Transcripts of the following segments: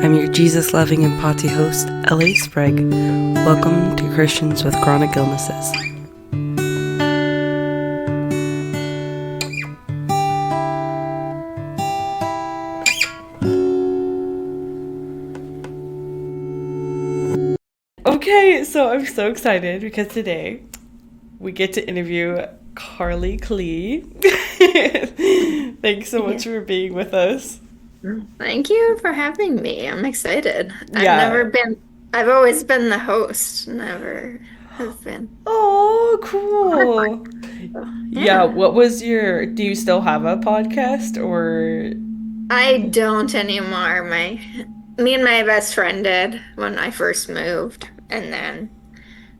I'm your Jesus-loving and potty host, LA Sprague. Welcome to Christians with Chronic Illnesses. Okay, so I'm so excited because today we get to interview Karlie Clee. Thanks so much for being with us. Thank you for having me. I'm excited. Yeah. I've always been the host, never have been. Oh, cool. So, Yeah, yeah. do you still have a podcast or? I don't anymore. Me and my best friend did when I first moved, and then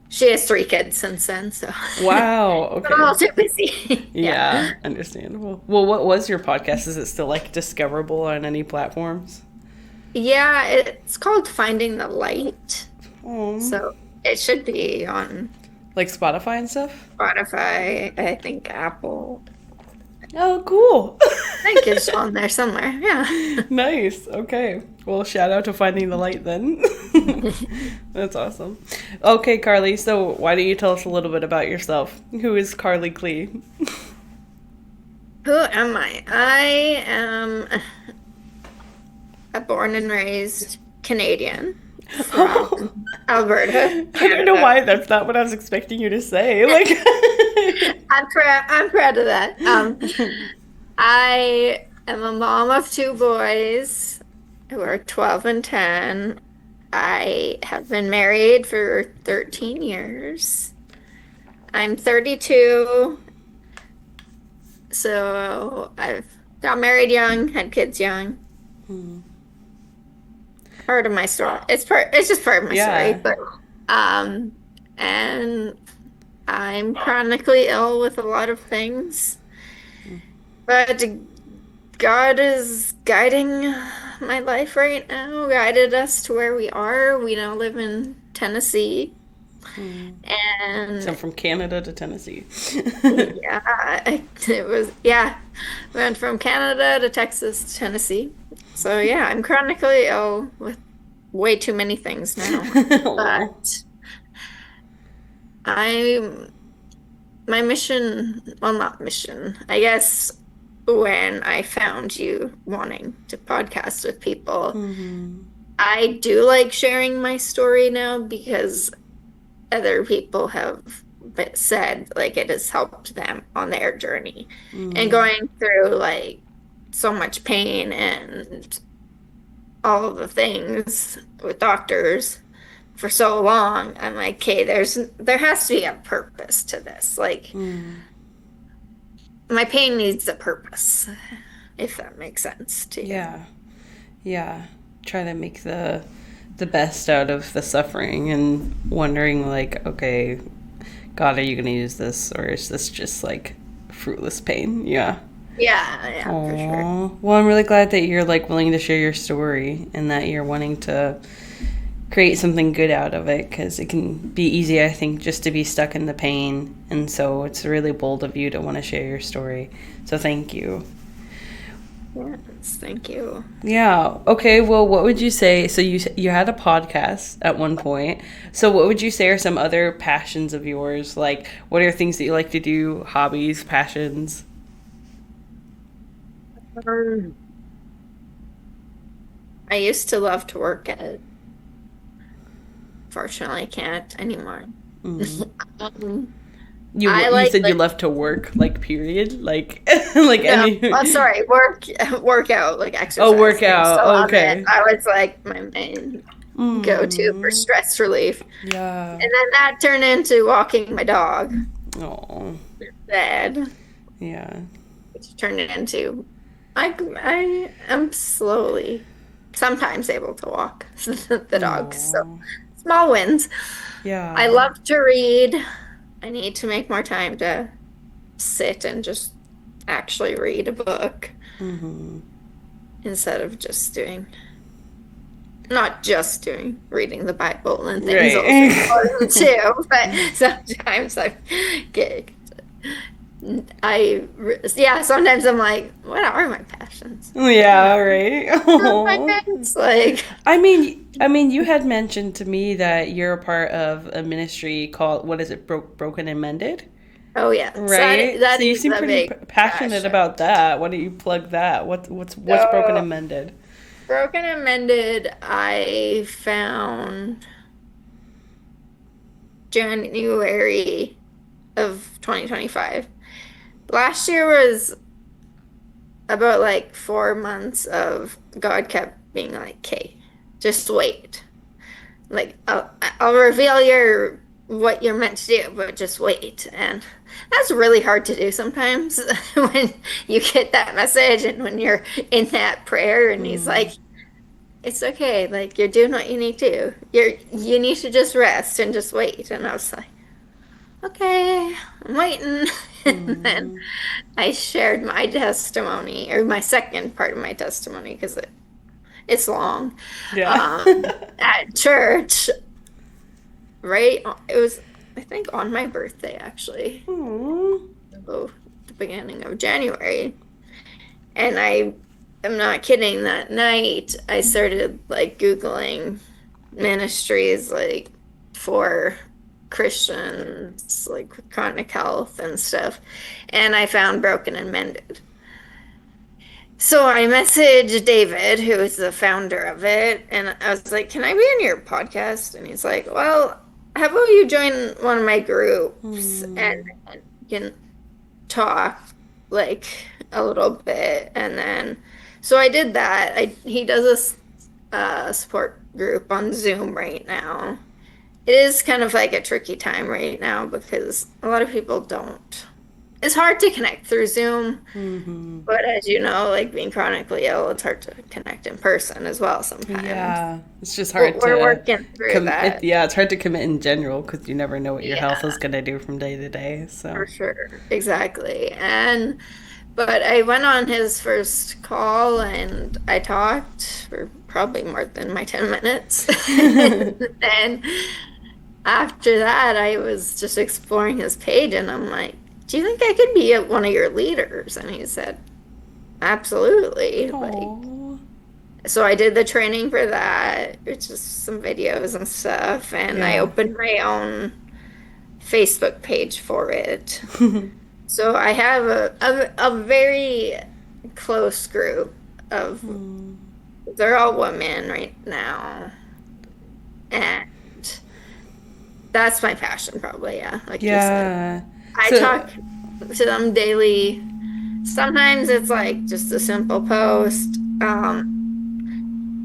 she has 3 kids since then, so Wow, I'm all okay. too busy. Yeah. Yeah, understandable. Well, what was your podcast? Is it still like discoverable on any platforms? Yeah, it's called Finding the Light. Oh, So it should be on like Spotify and stuff? Spotify, I think Apple. Oh, cool. I think it's on there somewhere. Yeah. Nice. Okay. Well, shout out to Finding the Light then. That's awesome. Okay, Karlie, so why don't you tell us a little bit about yourself? Who is Karlie Clee? Who am I? I am a born and raised Canadian Oh, from Alberta, I don't know Canada. why that's not what I was expecting you to say. Like, I'm proud of that. I am a mom of 2 boys who are 12 and 10. I have been married for 13 years. I'm 32, so I've got married young, had kids young. Part of my story. It's just part of my story, yeah. but um and I'm chronically ill with a lot of things. But God is guiding my life right now, guided us to where we are. We now live in Tennessee. So And from Canada to Tennessee. yeah, went from Canada to Texas to Tennessee. So yeah, I'm chronically ill with way too many things now. Aw. But I, my mission, well, not mission, I guess when I found you wanting to podcast with people, I do like sharing my story now because other people have said like it has helped them on their journey and going through like so much pain and all of the things with doctors for so long. I'm like, okay, there has to be a purpose to this. Like my pain needs a purpose, if that makes sense to you. Yeah. Yeah. Try to make the best out of the suffering and wondering like, okay, God, are you going to use this or is this just like fruitless pain? Yeah. Yeah, yeah, for sure. Aww. Well, I'm really glad that you're like willing to share your story and that you're wanting to create something good out of it because it can be easy, I think, just to be stuck in the pain. And so it's really bold of you to want to share your story. So thank you. Yes, thank you. Yeah. Okay. Well, what would you say? So you had a podcast at one point. So what would you say are some other passions of yours? Like, what are things that you like to do? Hobbies, passions? Um, I used to love to work at. Fortunately, I can't anymore. Um, I You like said you love to work, like period, like like no, any. oh, sorry, workout, like Oh, exercise. I used workout. to love it. Okay. I was like my main go-to for Mm, stress relief. yeah. And then that turned into walking my dog Oh, instead, yeah. which turned it into I am slowly sometimes able to walk the dog. So Oh, small wins. I yeah. love to read. I need to make more time to sit and just actually read a book instead of just doing, not just doing reading the Bible and things also Right. important too, but sometimes I get Yeah, sometimes I'm like, what are my passions? I don't Yeah, know. right. My Oh. parents, like, I mean, you had mentioned to me that you're a part of a ministry called, what is it, Broken and Mended, oh yeah, so right? that So you is seem a pretty big passionate passion. about that. Why don't you plug that? What's Broken So and Mended? Broken and Mended, I found January of 2025. Last year was about like 4 months of God kept being like, "Okay, just wait. Like I'll reveal what you're meant to do, but just wait." And that's really hard to do sometimes when you get that message and when you're in that prayer and he's Hmm. like, "It's okay. Like you're doing what you need to. You need to just rest and just wait." And I was like, "Okay, I'm waiting." And then Hmm. I shared my testimony or my second part of my testimony because it's long Yeah. at church, right? It was, I think, on my birthday, actually. Aw. So, the beginning of January. And I am not kidding. That night, I started like Googling ministries like for Christians, like with chronic health and stuff. And I found Broken and Mended. So I messaged David, who is the founder of it, and I was like, "Can I be in your podcast?" And he's like, "Well, how about you join one of my groups and Hmm. you can talk like a little bit." And then, so I did that. He does a support group on Zoom right now. It is kind of like a tricky time right now because a lot of people don't. It's hard to connect through Zoom. Hmm. But as you know, like being chronically ill, it's hard to connect in person as well sometimes. Yeah, it's just But hard we're to working through commit. that. Yeah, it's hard to commit in general because you never know what your health is Yeah, gonna do from day to day. So. for sure. Exactly. But I went on his first call and I talked for probably more than my 10 minutes. And after that, I was just exploring his page and I'm like, "Do you think I could be one of your leaders?" And he said, "Absolutely." Like, Oh. so I did the training for that. It's just some videos and stuff, and I Yeah. opened my own Facebook page for it. So I have a very close group of, Hmm. they're all women right now, and that's my passion probably, yeah, like you said. Yeah. I So. talk to them daily. Sometimes it's like just a simple post.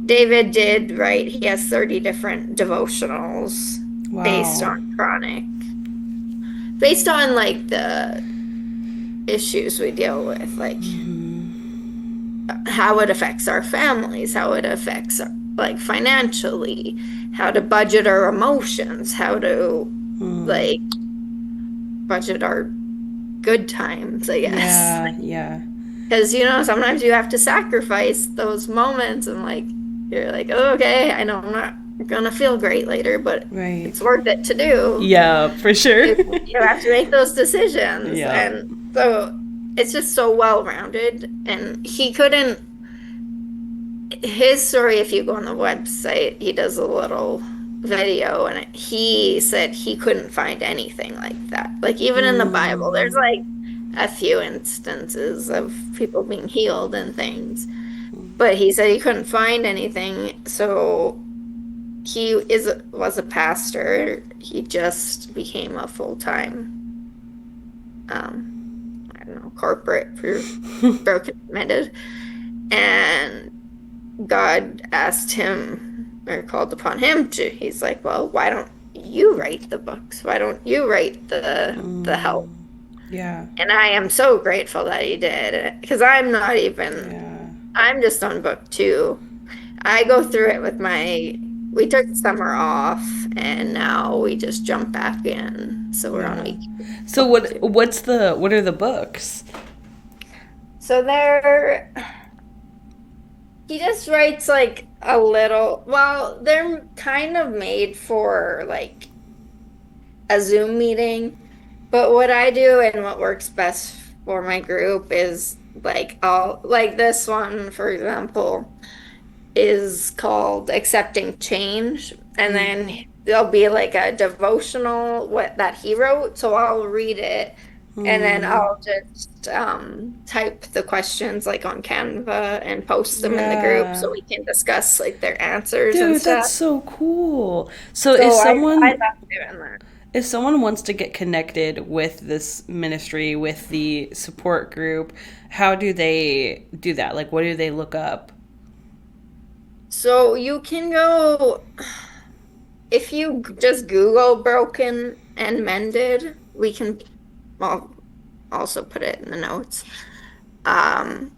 David did write, he has 30 different devotionals based Wow. on chronic, based on like the issues we deal with, like how it affects our families, how it affects like financially, how to budget our emotions, how to like Hmm. budget our good times, I guess. Yeah. Yeah. Because, sometimes you have to sacrifice those moments and like, you're like, oh, okay, I know I'm not gonna feel great later, but Right. it's worth it to do. Yeah, for sure. You have to make those decisions. Yeah. And so it's just so well-rounded. And he couldn't, his story, if you go on the website, he does a little video and he said he couldn't find anything like that. Like even in the Bible, there's Hmm. like a few instances of people being healed and things. But he said he couldn't find anything. So he was a pastor. He just became a full-time um I don't know, corporate for Broken and Mended. And God asked him or called upon him to, he's like, well, why don't you write the books? Why don't you write the help? Yeah. And I am so grateful that he did because I'm not even, Yeah. I'm just on book two. I go through it with we took summer off and now we just jump back in. So we're on Yeah. week So book two. what are the books? So he just writes like a little, well, they're kind of made for like a Zoom meeting. But what I do and what works best for my group is like I'll like this one, for example, is called Accepting Change. And then there'll be like a devotional what that he wrote. So I'll read it and then Mm. I'll just type the questions like on Canva and post them in the group so Yeah. we can discuss like their answers and Dude, that's stuff. so cool. So So I love doing that. if someone wants to get connected with this ministry, with the support group, how do they do that? Like what do they look up? So you can go if you just Google Broken and Mended, we can I'll also put it in the notes. Um,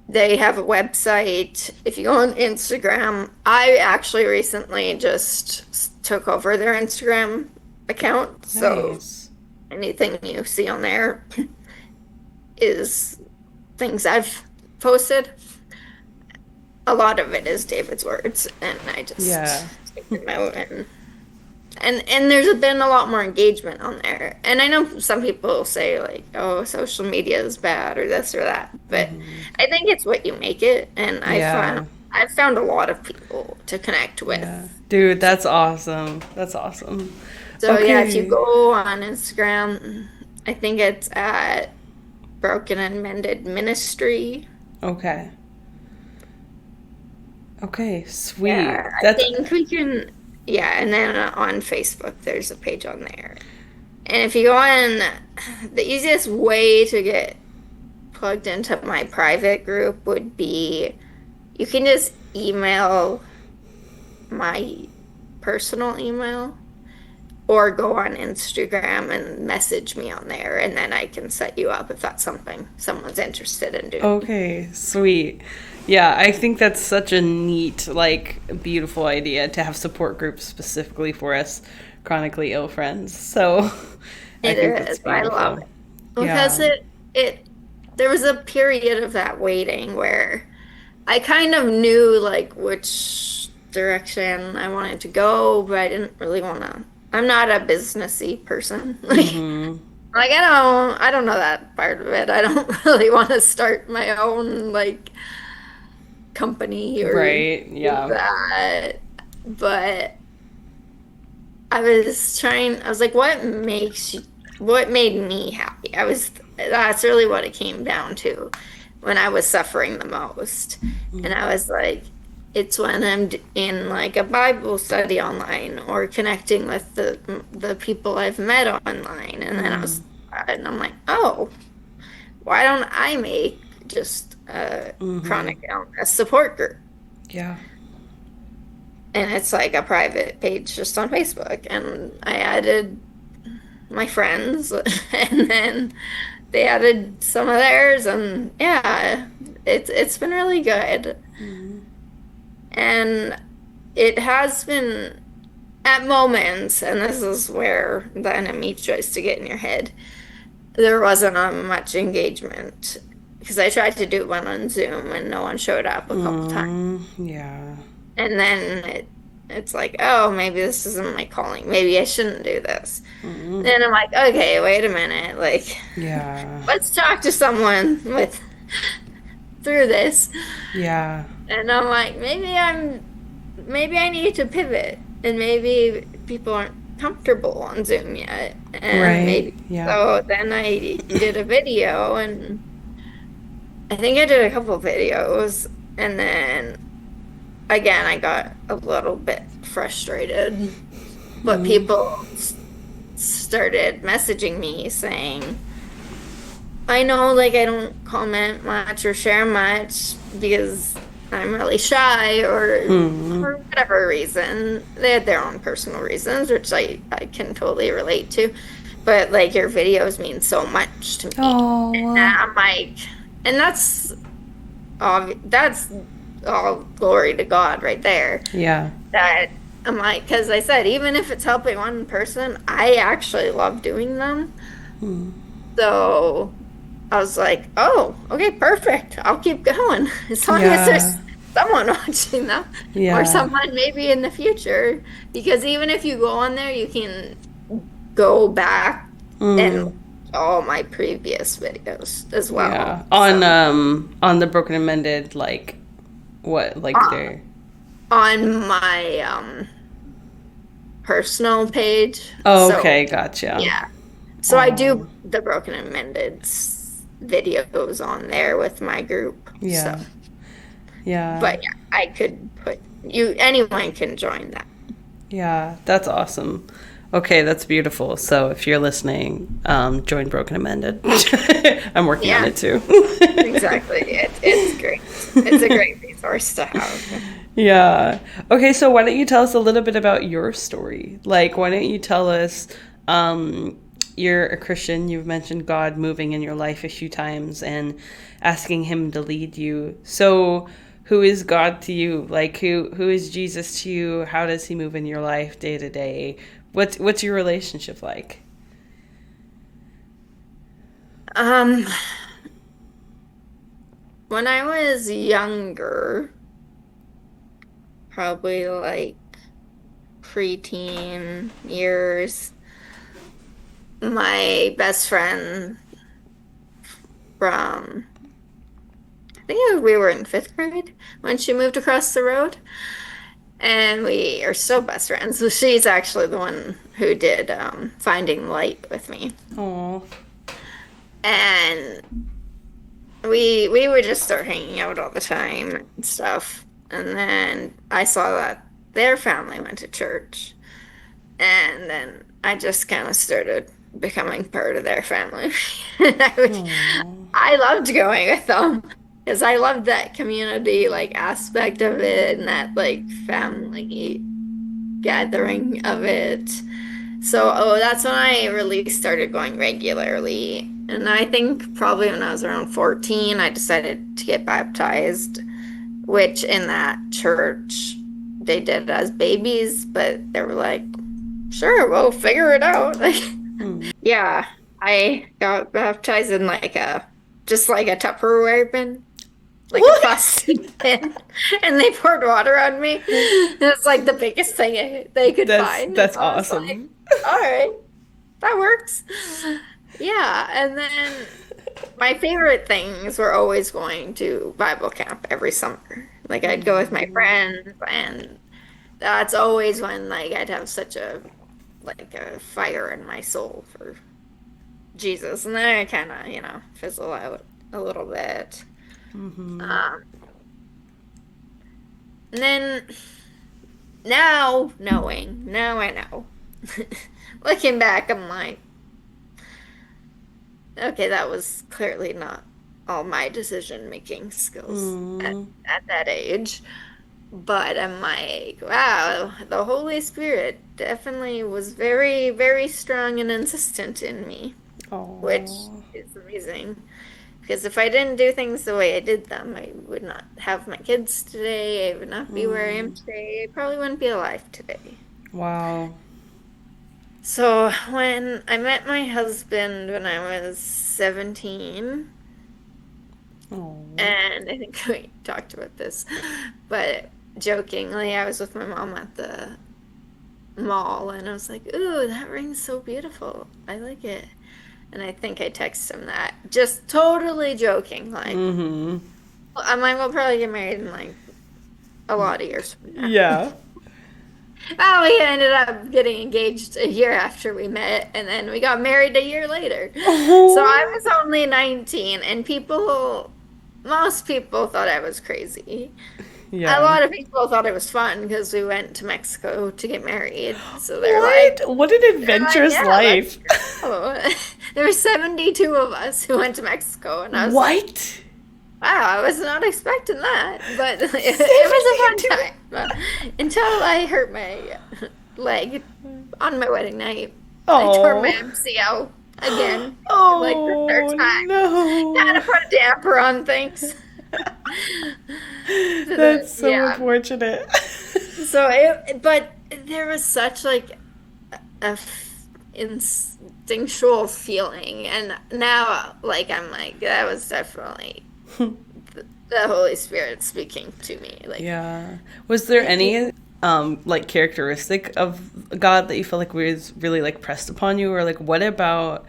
they have a website. If you go on Instagram, I actually recently just took over their Instagram account. So Nice. anything you see on there is things I've posted. A lot of it is David's words, and I just Yeah. take them out and there's been a lot more engagement on there. And I know some people say like, "Oh, social media is bad or this or that," but I think it's what you make it. And Yeah. I've found a lot of people to connect Yeah. with. Dude, that's awesome. That's awesome. So yeah, if you Okay. go on Instagram, I think it's at Broken and Mended Ministry. Okay. Okay, Yeah, sweet. I That's think we can. Yeah, and then on Facebook, there's a page on there. And if you go on, the easiest way to get plugged into my private group would be you can just email my personal email or go on Instagram and message me on there, and then I can set you up if that's something someone's interested in doing. okay, sweet. Yeah, I think that's such a neat, like, beautiful idea to have support groups specifically for us chronically ill friends. So I It think that's is. I love beautiful. it because Yeah. it there was a period of that waiting where I kind of knew like which direction I wanted to go, but I didn't really want to. I'm not a businessy person. Mm-hmm. Like I don't know that part of it. I don't really want to start my own like company or Right. do Yeah. that. But I was like, what made me happy? That's really what it came down to when I was suffering the most. And I was like, it's when in like a Bible study online or connecting with the people I've met online. And I'm like, oh, why don't I make just a Mm-hmm. chronic illness support group? Yeah. And it's like a private page just on Facebook. And I added my friends, and then they added some of theirs, and yeah, it's been really good. And it has been at moments, and this is where the enemy tries to get in your head. There wasn't much engagement because I tried to do one on Zoom and no one showed up a couple times. Yeah. And then it's like, oh, maybe this isn't my calling. Maybe I shouldn't do this. And I'm like, okay, wait a minute. Like, Yeah. let's talk to someone with through this. Yeah. And I'm like, maybe I need to pivot. And maybe people aren't comfortable on Zoom yet. And Right. maybe Yeah. so then I did a video and I think I did a couple of videos and then again, I got a little bit frustrated, but started messaging me saying, I know like I don't comment much or share much because I'm really shy or Mm. for whatever reason. They had their own personal reasons, which I can totally relate to. But like your videos mean so much to me. And Oh. I'm like, and that's all glory to God right there. Yeah. That I'm like, because I said, even if it's helping one person, I actually love doing them. So I was like, oh, okay, perfect. I'll keep going as long as Yeah. there's someone watching them or Yeah. someone maybe in the future. Because even if you go on there, you can go back and all my previous videos as well. Yeah. So On the Broken and Mended, like what, like uh, there. on my personal page. Oh, So okay, gotcha. yeah. So I Oh, do the Broken and Mended videos on there with my group. So, yeah. Yeah. but yeah, I could put you, anyone can join that. Yeah, that's awesome. Okay, that's beautiful. So if you're listening, join Broken and Mended. I'm working on Yeah, it too. exactly. It's great. It's a great resource to have. Yeah. Okay, so why don't you tell us a little bit about your story? Like, why don't you tell us, you're a Christian, you've mentioned God moving in your life a few times and asking him to lead you. So, who is God to you? Like, who is Jesus to you? How does he move in your life day to day? What's your relationship like? Um, when I was younger, probably like preteen years, my best friend from, I think we were in fifth grade when she moved across the road, and we are still best friends. So she's actually the one who did Finding Light with me, Oh. and we would just start hanging out all the time and stuff. And then I saw that their family went to church, and then I just kind of started becoming part of their family. And Oh. I loved going with them because I loved that community like aspect of it and that like family gathering of it. So, that's when I really started going regularly. And I think probably when I was around 14, I decided to get baptized, which in that church they did as babies, but they were like, sure, we'll figure it out. Like, Hmm. yeah, I got baptized in like just like a Tupperware bin, like a What? plastic bin, and they poured water on me. It's like the biggest thing they could find, and That's I was like, awesome. all right, that works. Yeah, and then my favorite things were always going to Bible camp every summer. Like I'd go with my friends, and that's always when like I'd have such a fire in my soul for Jesus. And then I kind of, fizzle out a little bit. Um, and then now I know. Looking back, I'm like, okay, that was clearly not all my decision-making skills Mm. at that age. But I'm like, wow, the Holy Spirit definitely was very, very strong and insistent in me, which Oh. is amazing. Because if I didn't do things the way I did them, I would not have my kids today. I would not be where I am today. I probably wouldn't be alive today. Wow. So when I met my husband when I was 17, Oh. and I think we talked about this, but jokingly, I was with my mom at the mall and I was like, ooh, that ring's so beautiful. I like it. And I think I texted him that, just totally joking. Like, Mm-hmm. I'm like, we'll probably get married in like a lot of years from now. Yeah. Well, we ended up getting engaged a year after we met, and then we got married a year later. So I Oh. was only 19, and most people thought I was crazy. A Yeah. lot of people thought it was fun because we went to Mexico to get married. So What? What an they're like, adventurous yeah, let's life. go. There were 72 of us who went to Mexico, and I was like, What? wow, I was not expecting that, but it was a fun 72? time. Until I hurt my leg on my wedding night. I tore my Oh. MCL again, like the third Oh time. Kind no. of put a damper on things. That's so Yeah. unfortunate. So but there was such like instinctual feeling, and now like I'm like that was definitely the Holy Spirit speaking to me. Like Yeah. Was there any? like characteristic of God that you feel like was really like pressed upon you, or like what about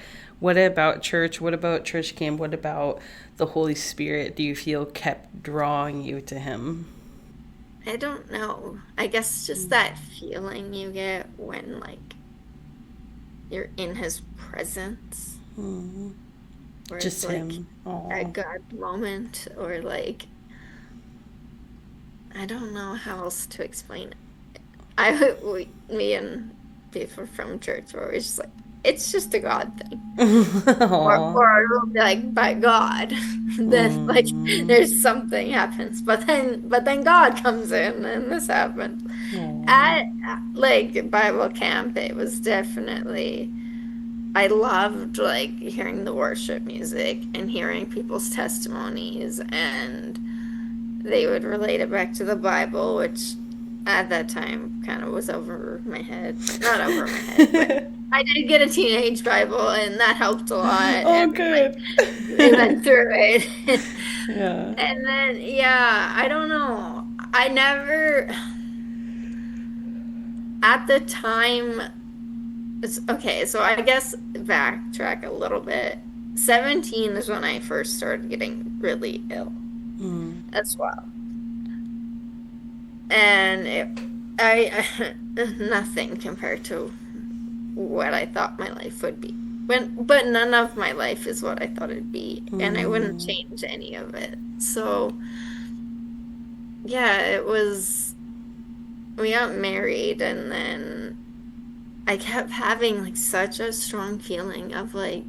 church? What about church camp? What about the Holy Spirit do you feel kept drawing you to Him? I don't know. I guess just that feeling you get when like you're in his presence, where it's Just like Him. a Oh. God moment, or like I don't know how else to explain it. Me and people from church were always just like, it's just a God thing. Or it'll be like, by God, then like there's something happens. But then God comes in and this happens. At like Bible camp, it was definitely I loved like hearing the worship music and hearing people's testimonies, and they would relate it back to the Bible, which at that time kind of was over my head. Not over my head, but I did get a teenage Bible and that helped a lot. Oh, And like good. we went through it. Yeah. And then yeah, I don't know. I never at the time okay, so I guess backtrack a little bit. 17 is when I first started getting really ill as well. And I nothing compared to what I thought my life would be. But none of my life is what I thought it'd be, and I wouldn't change any of it. So, yeah, it was we got married, and then I kept having like such a strong feeling of like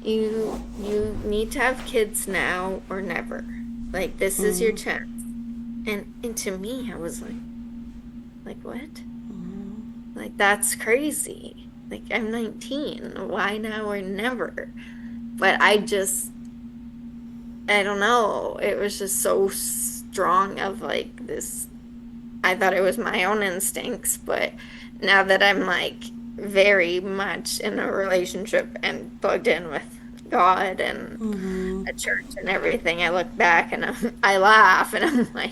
you need to have kids now or never. Like this is your chance. And to me, I was like what? Like that's crazy. Like I'm 19. Why now or never? But I don't know. It was just so strong of like this. I thought it was my own instincts, but now that I'm like very much in a relationship and plugged in with God and a church and everything, I look back and I laugh and I'm like,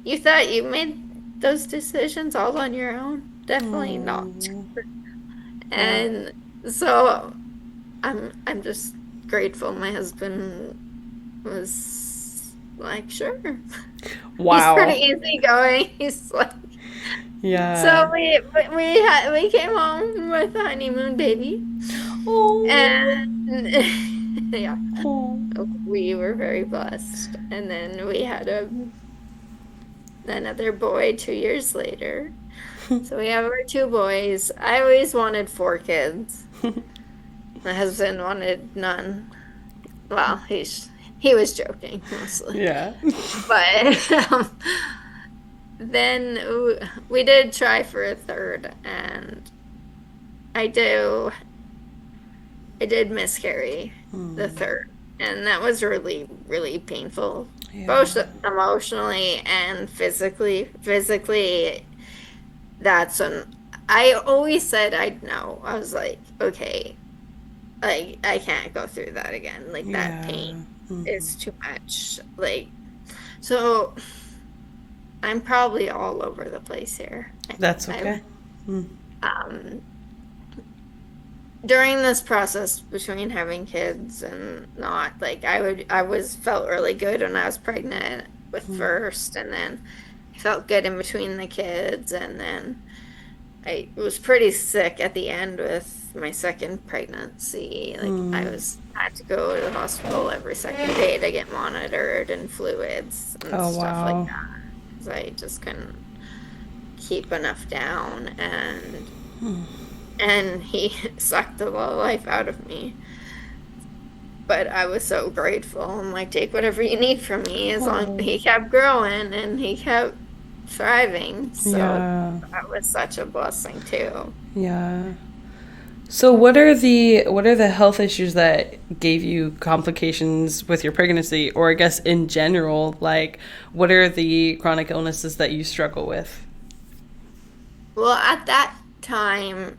you thought you made those decisions all on your own? Definitely not. Yeah. And so I'm just grateful my husband was like, sure. He's pretty Wow. easygoing. He's like, so Yeah. we came home with a honeymoon baby, Oh. and yeah, Oh. we were very blessed. And then we had another boy 2 years later. So we have our two boys. I always wanted four kids. My husband wanted none. Well, he was joking mostly, Yeah. but then we did try for a third, and I do. I did miscarry the third, and that was really, really painful, Yeah. both emotionally and physically. Physically, that's when I always said I'd know. I was like, okay, like I can't go through that again. Like that pain Yeah. is too much. Like, so I'm probably all over the place here. That's I okay. Mm. um during this process between having kids and not, like I was felt really good when I was pregnant with first, and then I felt good in between the kids, and then I was pretty sick at the end with my second pregnancy. Like had to go to the hospital every second day to get monitored and fluids and Oh, stuff like wow. that because I just couldn't keep enough down, and he sucked the life out of me. But I was so grateful. I'm like, take whatever you need from me. As long he kept growing and he kept thriving. So Yeah. that was such a blessing too. Yeah. So what are the health issues that gave you complications with your pregnancy, or I guess in general, like what are the chronic illnesses that you struggle with? Well, at that time,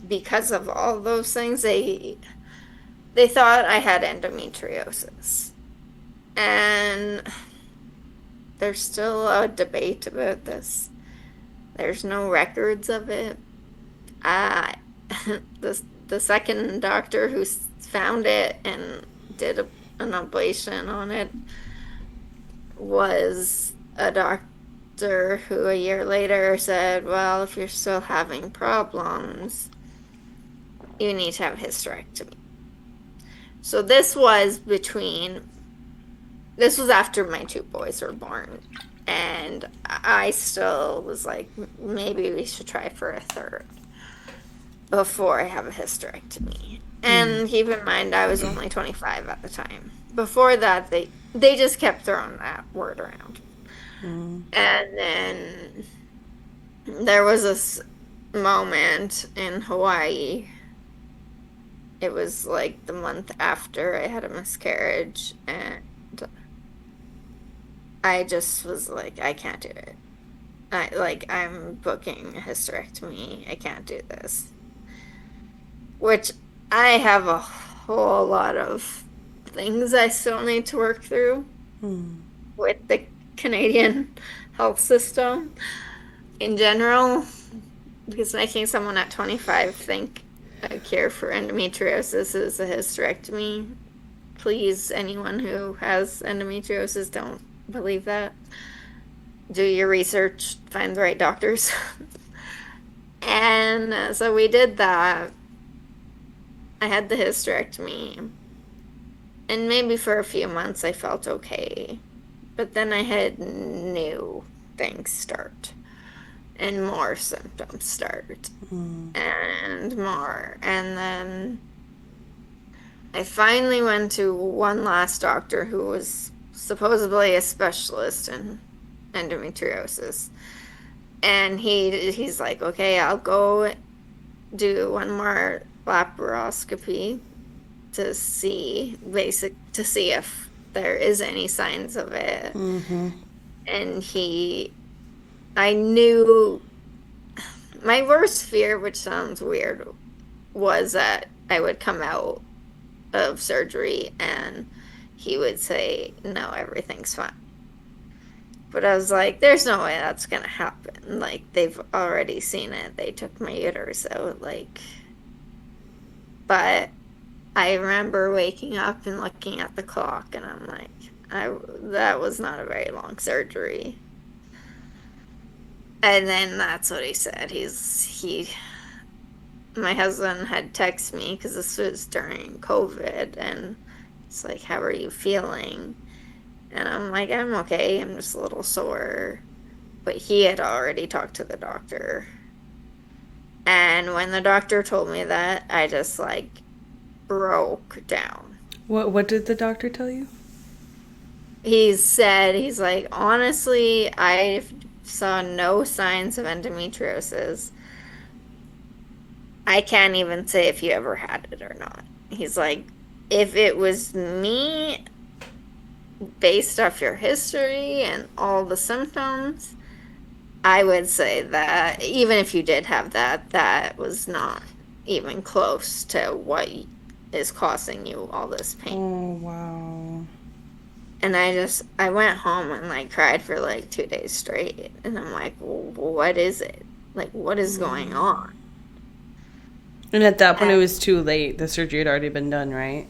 because of all those things, they thought I had endometriosis. And there's still a debate about this. There's no records of it. Uh, the second doctor who found it and did an ablation on it was a doctor who a year later said, well, if you're still having problems, you need to have hysterectomy. So this was after my two boys were born. And I still was like, maybe we should try for a third before I have a hysterectomy. And keep in mind, I was only 25 at the time. Before that, they just kept throwing that word around. And then there was this moment in Hawaii. It was like the month after I had a miscarriage, and I just was like, I can't do it. I'm booking a hysterectomy. I can't do this. Which I have a whole lot of things I still need to work through with the Canadian health system in general, because making someone at 25 think a cure for endometriosis is a hysterectomy. Please, anyone who has endometriosis, don't believe that. Do your research, find the right doctors. And so we did that. I had the hysterectomy. And maybe for a few months I felt okay. But then I had new things start. And more symptoms start. And more. And then I finally went to one last doctor who was supposedly a specialist in endometriosis. And he's like, okay, I'll go do one more laparoscopy to see if there is any signs of it. And I knew my worst fear, which sounds weird, was that I would come out of surgery and he would say, no, everything's fine. But I was like, there's no way that's gonna happen. Like, they've already seen it. They took my uterus out, but I remember waking up and looking at the clock, and I'm like, that was not a very long surgery. And then that's what he said. My husband had texted me because this was during COVID, and it's like, how are you feeling? And I'm like, I'm okay. I'm just a little sore. But he had already talked to the doctor. And when the doctor told me that, I just broke down. What did the doctor tell you? He's like, honestly, I saw no signs of endometriosis. I can't even say if you ever had it or not. He's like, if it was me, based off your history and all the symptoms, I would say that even if you did have that, that was not even close to what is causing you all this pain. Oh, wow. And I went home and cried for 2 days straight. And I'm like, what is it? What is going on? And at that point, it was too late. The surgery had already been done, right?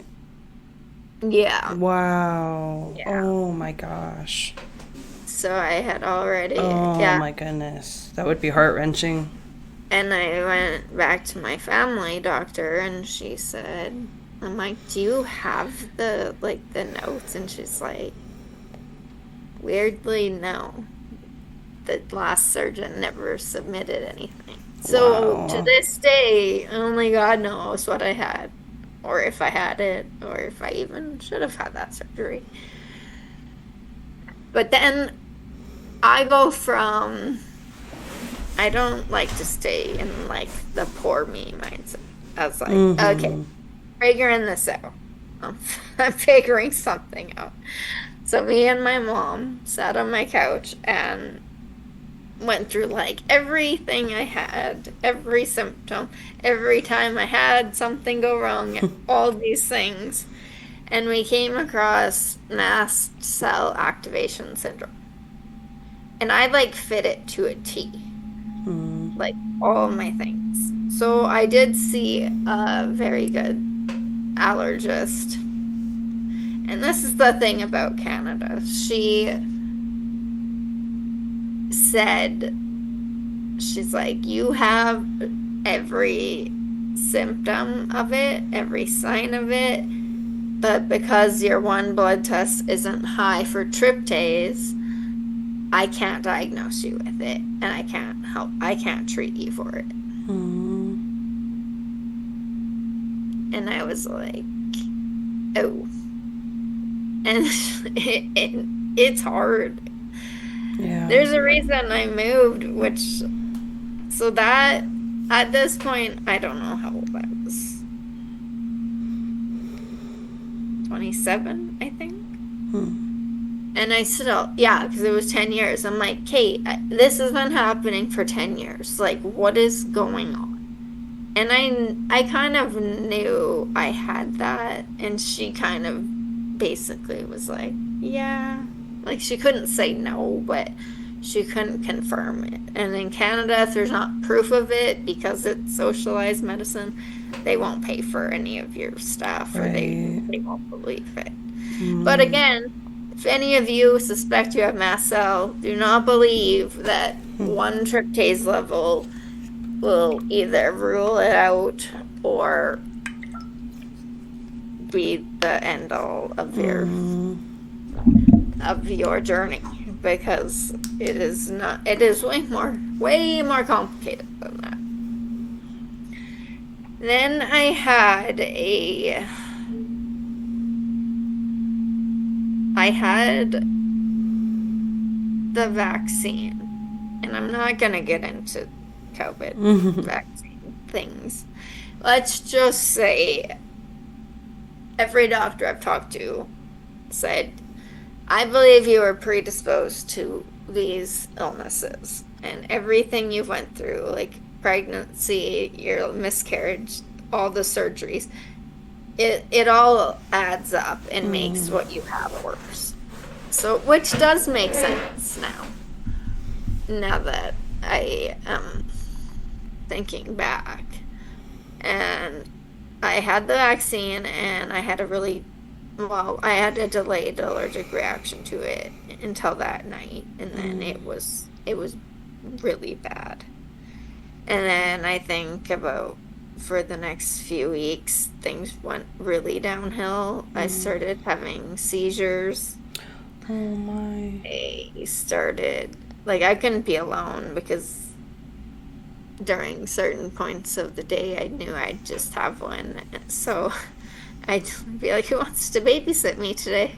Yeah. Wow. Yeah. Oh, my gosh. So I had already... Oh, yeah. my goodness. That would be heart-wrenching. And I went back to my family doctor, and she said, I'm like, do you have the notes? And she's like, weirdly, no. The last surgeon never submitted anything. So Wow. to this day, only God knows what I had, or if I had it, or if I even should have had that surgery. But then I go from, I don't like to stay in the poor me mindset. I was like, okay, figuring this out. I'm figuring something out. So me and my mom sat on my couch and went through everything I had, every symptom, every time I had something go wrong, all these things. And we came across mast cell activation syndrome. and I like fit it to a T, like all my things. So I did see a very good allergist. And this is the thing about Canada. She said, she's like, you have every symptom of it, every sign of it, but because your one blood test isn't high for tryptase, I can't diagnose you with it, and I can't treat you for it. And I was like, oh. And it's hard. Yeah. There's a reason I moved, so that at this point, I don't know how old I was. 27, I think. And I still, yeah, because it was 10 years. I'm like, Kate, this has been happening for 10 years. Like, what is going on? And I kind of knew I had that. And she kind of basically was like, yeah. Like, she couldn't say no, but she couldn't confirm it. And in Canada, if there's not proof of it, because it's socialized medicine, they won't pay for any of your stuff, or they won't believe it. But again, if any of you suspect you have mast cell, do not believe that one tryptase level will either rule it out or be the end all of your journey, because it is way more complicated than that. Then I had the vaccine, and I'm not gonna get into COVID vaccine things. Let's just say every doctor I've talked to said, I believe you are predisposed to these illnesses, and everything you've went through, like pregnancy, your miscarriage, all the surgeries, it all adds up and makes what you have worse. So, which does make sense now that I am thinking back. And I had the vaccine, and I had I had a delayed allergic reaction to it until that night, and then it was really bad. And then I think for the next few weeks, things went really downhill. I started having seizures. Oh my. I started, like, I couldn't be alone, because during certain points of the day, I knew I'd just have one. So I'd be like, who wants to babysit me today?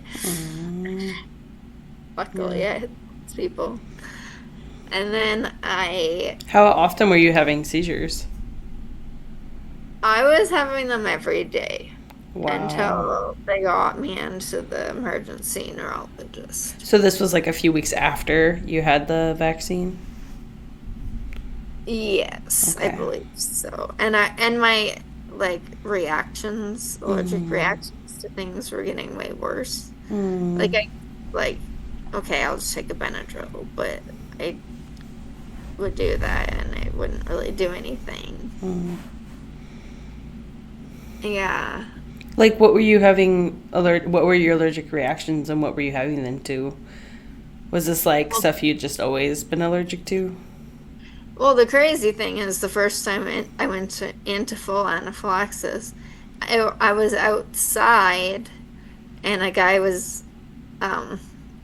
Luckily, I had people. And then How often were you having seizures? I was having them every day. Wow. Until they got me into the emergency neurologist. So this was like a few weeks after you had the vaccine? Yes, Okay. I believe so. And my like allergic reactions to things were getting way worse. Okay, I'll just take a Benadryl, but I would do that and it wouldn't really do anything. Yeah. Like, what were you having what were your allergic reactions, and what were you having them to? Was this like stuff you'd just always been allergic to? Well, the crazy thing is, the first time I went into full anaphylaxis, I was outside, and a guy was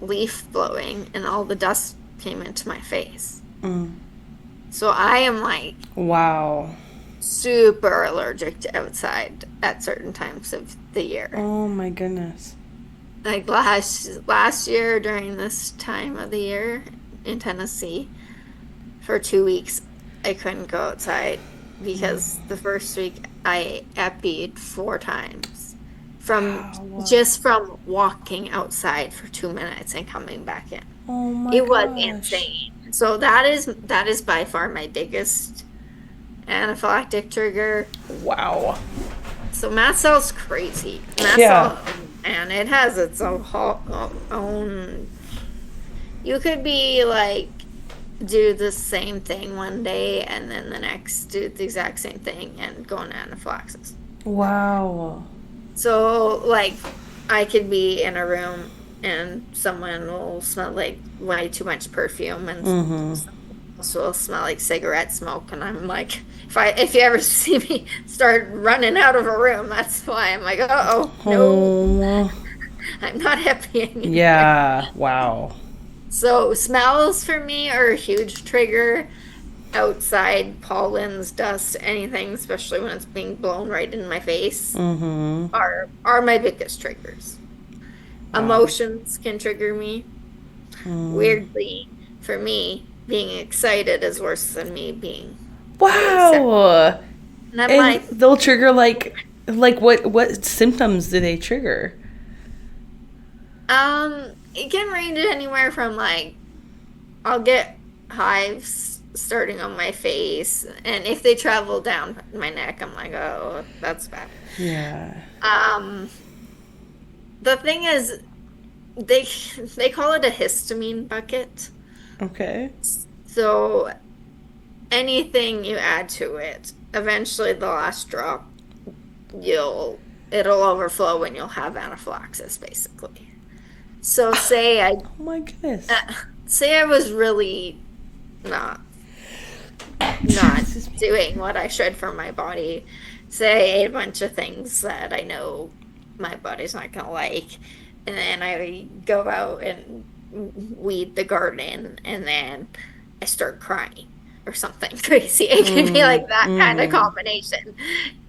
leaf blowing, and all the dust came into my face. So I am like, wow, super allergic to outside at certain times of the year. Oh my goodness. Like last year during this time of the year in Tennessee, for 2 weeks, I couldn't go outside because the first week I epied 4 times just from walking outside for 2 minutes and coming back in. Oh my It was gosh. insane. So that is by far my biggest anaphylactic trigger. Wow. So mast cell's crazy. Mast Yeah. cell, and it has its own You could be like, do the same thing one day and then the next do the exact same thing and go into anaphylaxis. Wow. So, like, I could be in a room and someone will smell like way too much perfume and Mm-hmm. someone else will smell like cigarette smoke. And I'm like, if you ever see me start running out of a room, that's why I'm like, oh, no, Oh. I'm not happy anymore. Yeah. Wow. So, smells for me are a huge trigger. Outside, pollens, dust, anything, especially when it's being blown right in my face, Mm-hmm. are my biggest triggers. Wow. Emotions can trigger me. Mm. Weirdly, for me, being excited is worse than me being really sad. Wow. And I'm And like, they'll trigger like what symptoms do they trigger? it can range anywhere from like I'll get hives starting on my face, and if they travel down my neck, I'm like, oh, that's bad. Yeah. Um, the thing is, they they call it a histamine bucket. Okay. So anything you add to it, eventually the last drop, it'll overflow and you'll have anaphylaxis basically. So Oh my goodness. uh, say I was really not not doing what I should for my body. Say I ate a bunch of things that I know my body's not gonna like, and then I go out and weed the garden, and then I start crying or something crazy. It could be like that kind of Mm. combination,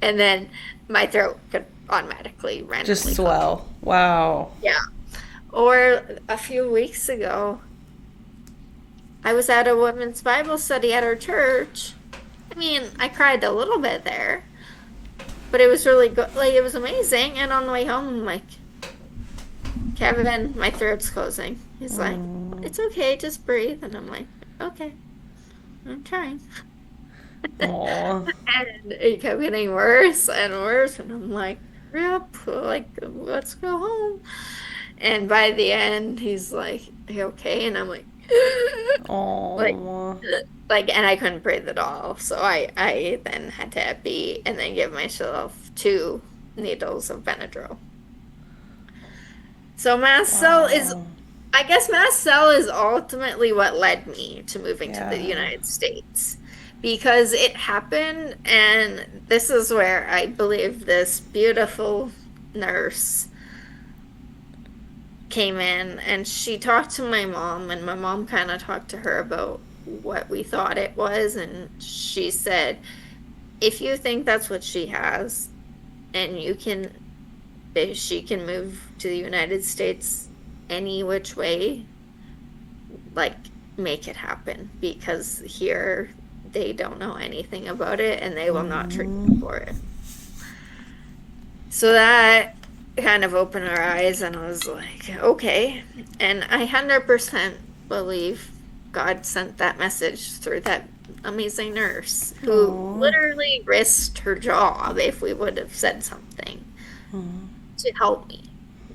and then my throat could automatically Just randomly pop. swell. Wow. Yeah. Or a few weeks ago, I was at a women's Bible study at our church. I mean, I cried a little bit there, but it was really good. Like, it was amazing. And on the way home, I'm like, Kevin, my throat's closing. He's like, Mm. it's okay, just breathe. And I'm like, okay, I'm trying. Aw. And it kept getting worse and worse. And I'm like, hurry up, like, let's go home. And by the end, he's like, are you okay? And I'm like, like, Aw. and I couldn't breathe at all. So I then had to epi and then give myself 2 needles of Benadryl. So mast cell is, Wow. I guess mast cell is ultimately what led me to moving to the Yeah. United States because it happened, and this is where I believe this beautiful nurse came in and she talked to my mom, and my mom kind of talked to her about what we thought it was, and she said, if you think that's what she has and you can if she can move to the United States any which way, like, make it happen because here they don't know anything about it and they will not treat you Mm. for it. So that kind of opened our eyes, and I was like, okay. And I 100% believe God sent that message through that amazing nurse who Aw. literally risked her job if we would have said something Mm. to help me.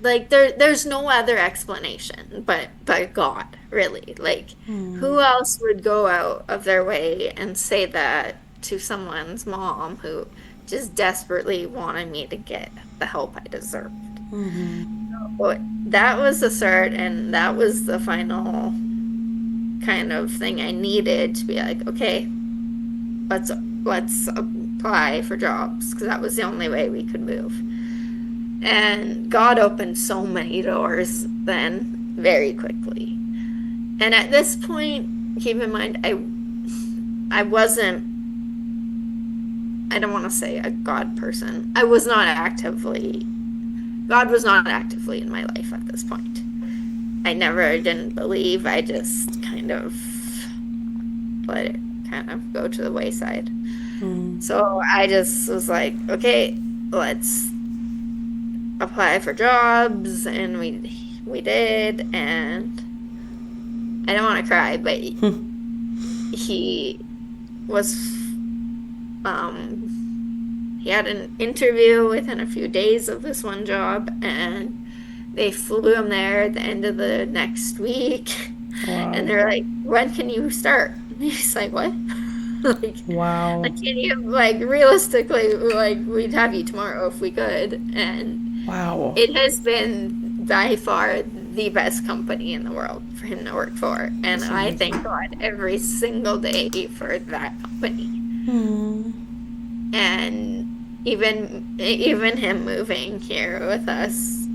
Like, there's no other explanation but God, really. Like, Mm. who else would go out of their way and say that to someone's mom who just desperately wanted me to get the help I deserved? Mm-hmm. But that was the start, and that was the final kind of thing I needed to be like, okay, let's let's apply for jobs because that was the only way we could move. And God opened so many doors then very quickly. And at this point, keep in mind, I wasn't, I don't want to say a God person. God was not actively in my life at this point. I never didn't believe. I just kind of let it kind of go to the wayside. Mm. So I just was like, okay, let's apply for jobs, and we did, and I don't want to cry, but he was he had an interview within a few days of this one job, and they flew him there at the end of the next week. And Wow. they're like, when can you start? And he's like, what? Like, I Wow. can't even, like, realistically, like, we'd have you tomorrow if we could. And Wow. it has been by far the best company in the world for him to work for. And That's I thank amazing. God every single day for that company. Hmm. And even him moving here with us,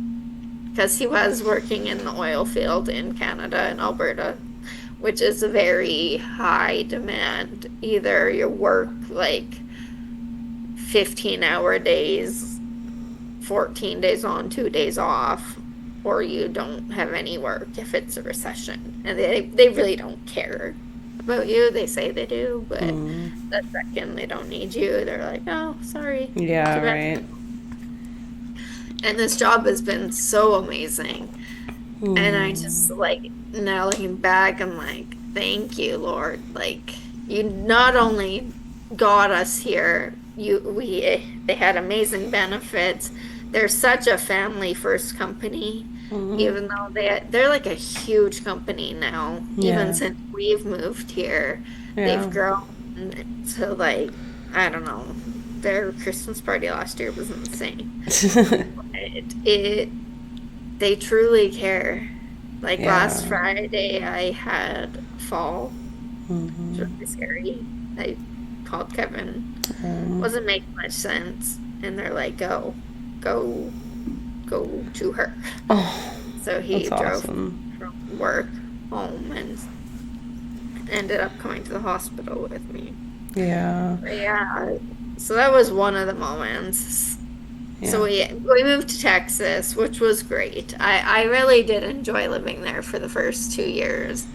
because he was working in the oil field in Canada in Alberta, which is a very high demand. Either you work like 15-hour days, 14 days on, 2 days off, or you don't have any work if it's a recession. And they really don't care about you. They say they do, but Hmm. the second they don't need you, they're like, oh, sorry, Yeah, too bad. right. And this job has been so amazing. And I just Hmm. like now looking back, I'm like, thank you, Lord. Like you not only got us here, they had amazing benefits. They're such a family first company, Hmm. even though they're like a huge company now. Even Yeah. since we've moved here, Yeah. they've grown to like, I don't know. Their Christmas party last year was insane. It they truly care. Like Yeah. last Friday, I had fall, which was Hmm. really scary. I called Kevin. Um, Wasn't making much sense. And they're like, go, go to her. oh, So he that's drove awesome. from work home and ended up coming to the hospital with me. Yeah. But yeah, so that was one of the moments. So Yeah. we moved to Texas, which was great. I really did enjoy living there for the first 2 years.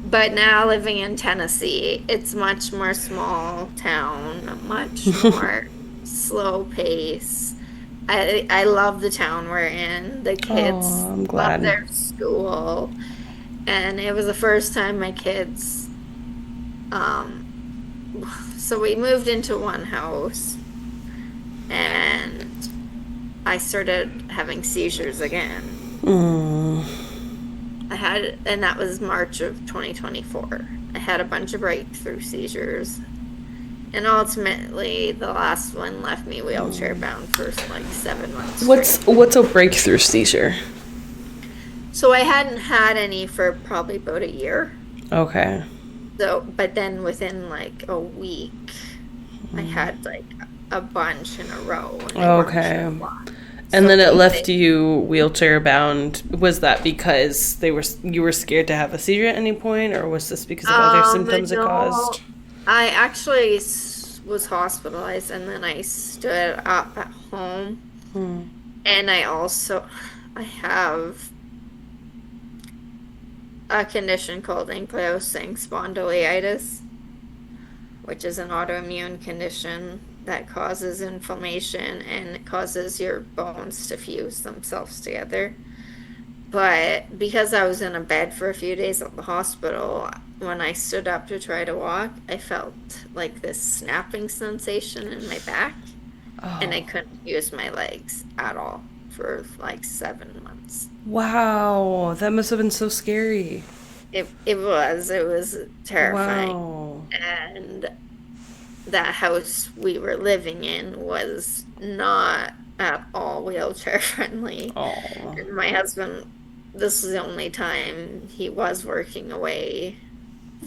But now living in Tennessee, it's much more small town, much more slow pace. I love the town we're in. The Oh, kids I'm love glad. their school. And it was the first time my kids, um, so we moved into one house and I started having seizures again. Mm. And that was March of 2024. I had a bunch of breakthrough seizures. And ultimately, the last one left me wheelchair bound for like 7 months straight. What's a breakthrough seizure? So I hadn't had any for probably about a year. Okay. So, but then within like a week, I had like a bunch in a row and they weren't sure Okay. why. And So then it they left you wheelchair bound. Was that because you were scared to have a seizure at any point, or was this because of other symptoms it caused? no, I actually was hospitalized and then I stood up at home. Hmm. And I have a condition called ankylosing spondylitis, which is an autoimmune condition that causes inflammation and it causes your bones to fuse themselves together. But because I was in a bed for a few days at the hospital, when I stood up to try to walk, I felt like this snapping sensation in my back, and I Oh, couldn't use my legs at all for like 7 months. wow. That must have been so scary. It was terrifying. Wow. And that house we were living in was not at all wheelchair friendly. Oh. And my husband, this was the only time he was working away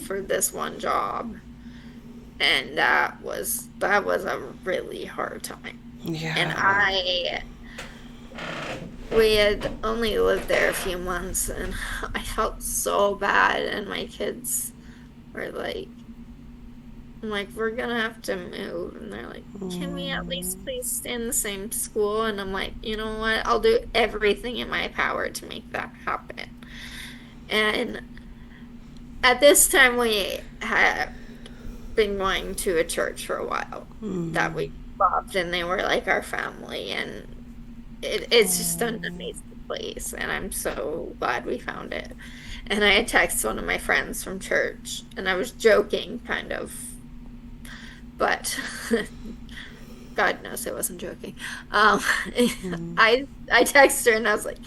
for this one job. And that was a really hard time. And Yeah. we had only lived there a few months and I felt so bad and my kids were like, I'm like, we're gonna have to move. And they're like, can we at least please stay in the same school? And I'm like, you know what? I'll do everything in my power to make that happen. And at this time, we had been going to a church for a while that we loved, and they were like our family. And it's just an amazing place. And I'm so glad we found it. And I had texted one of my friends from church, and I was joking, kind of. But God knows I wasn't joking. Mm. I texted her and I was like,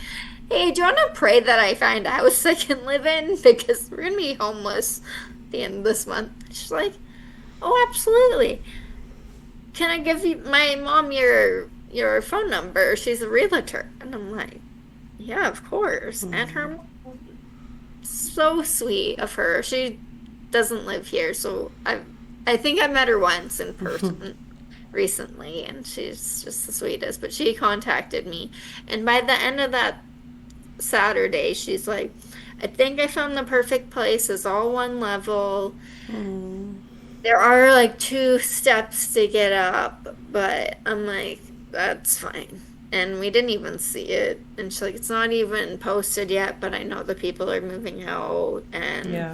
hey, do you want to pray that I find a house I can live in? Because we're going to be homeless at the end of this month. She's like, oh, absolutely. Can I give you my mom your phone number? She's a realtor. And I'm like, yeah, of course. And her mom, so sweet of her. She doesn't live here, so I think I met her once in person recently, and she's just the sweetest. But she contacted me, and by the end of that Saturday, she's like, I think I found the perfect place. It's all one level. There are like 2 steps to get up, but I'm like, that's fine. And we didn't even see it. And she's like, it's not even posted yet, but I know the people are moving out. And Yeah.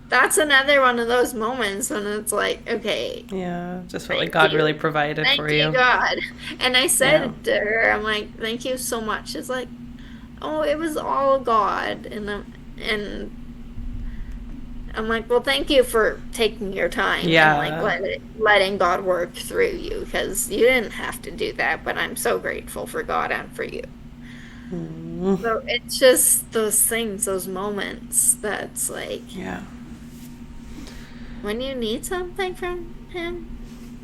that's another one of those moments when it's like, okay, Yeah. Just felt like thank God you. really provided Thank for you, you. God. And I Yeah. said to her, I'm like, thank you so much. She's like, oh, it was all God. And I'm like, well, thank you for taking your time and like Yeah. letting God work through you, because you didn't have to do that, but I'm so grateful for God and for you. So it's just those things, those moments that's like Yeah. when you need something from Him,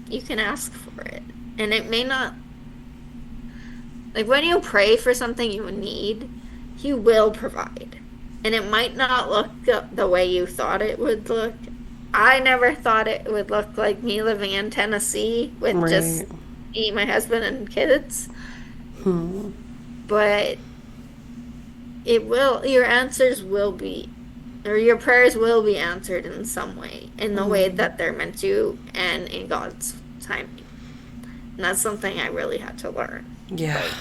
you can ask for it. And it may not, like when you pray for something you need, He will provide. And it might not look the way you thought it would look. I never thought it would look like me living in Tennessee with just Right. me, my husband, and kids. But it will, your answers will be, or your prayers will be answered in some way, in the way that they're meant to, and in God's timing. And that's something I really had to learn. Yeah. Like,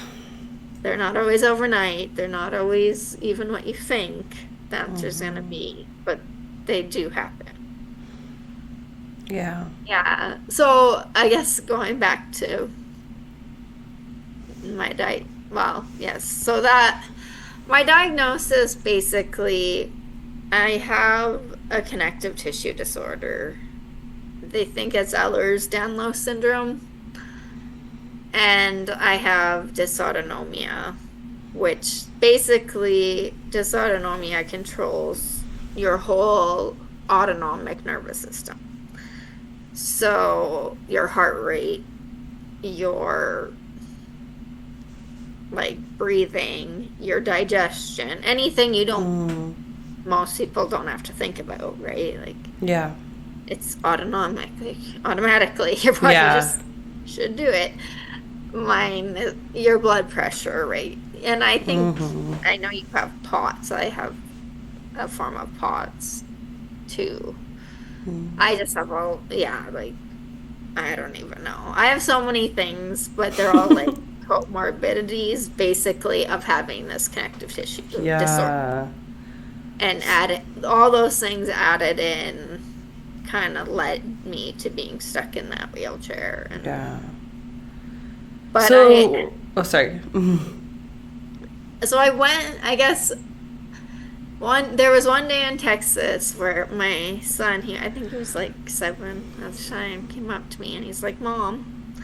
they're not always overnight. They're not always even what you think the answer's gonna be, but they do happen. Yeah. Yeah. So I guess going back to my well, yes. So that my diagnosis basically, I have a connective tissue disorder. They think it's Ehlers-Danlos syndrome. And I have dysautonomia, which basically dysautonomia controls your whole autonomic nervous system. So your heart rate, your like breathing, your digestion, anything you don't, most people don't have to think about, right? Like Yeah. it's autonomic, like automatically your body Yeah. just should do it. Mine, your blood pressure rate. And I think, I know you have POTS. I have a form of POTS too. I just have all, yeah, like, I don't even know. I have so many things, but they're all like comorbidities basically of having this connective tissue disorder. Yeah. And all those things added in kind of led me to being stuck in that wheelchair. And, Yeah. but So, sorry. so I went, I guess, there was one day in Texas where my son, I think he was like 7 at the time, came up to me and he's like, Mom,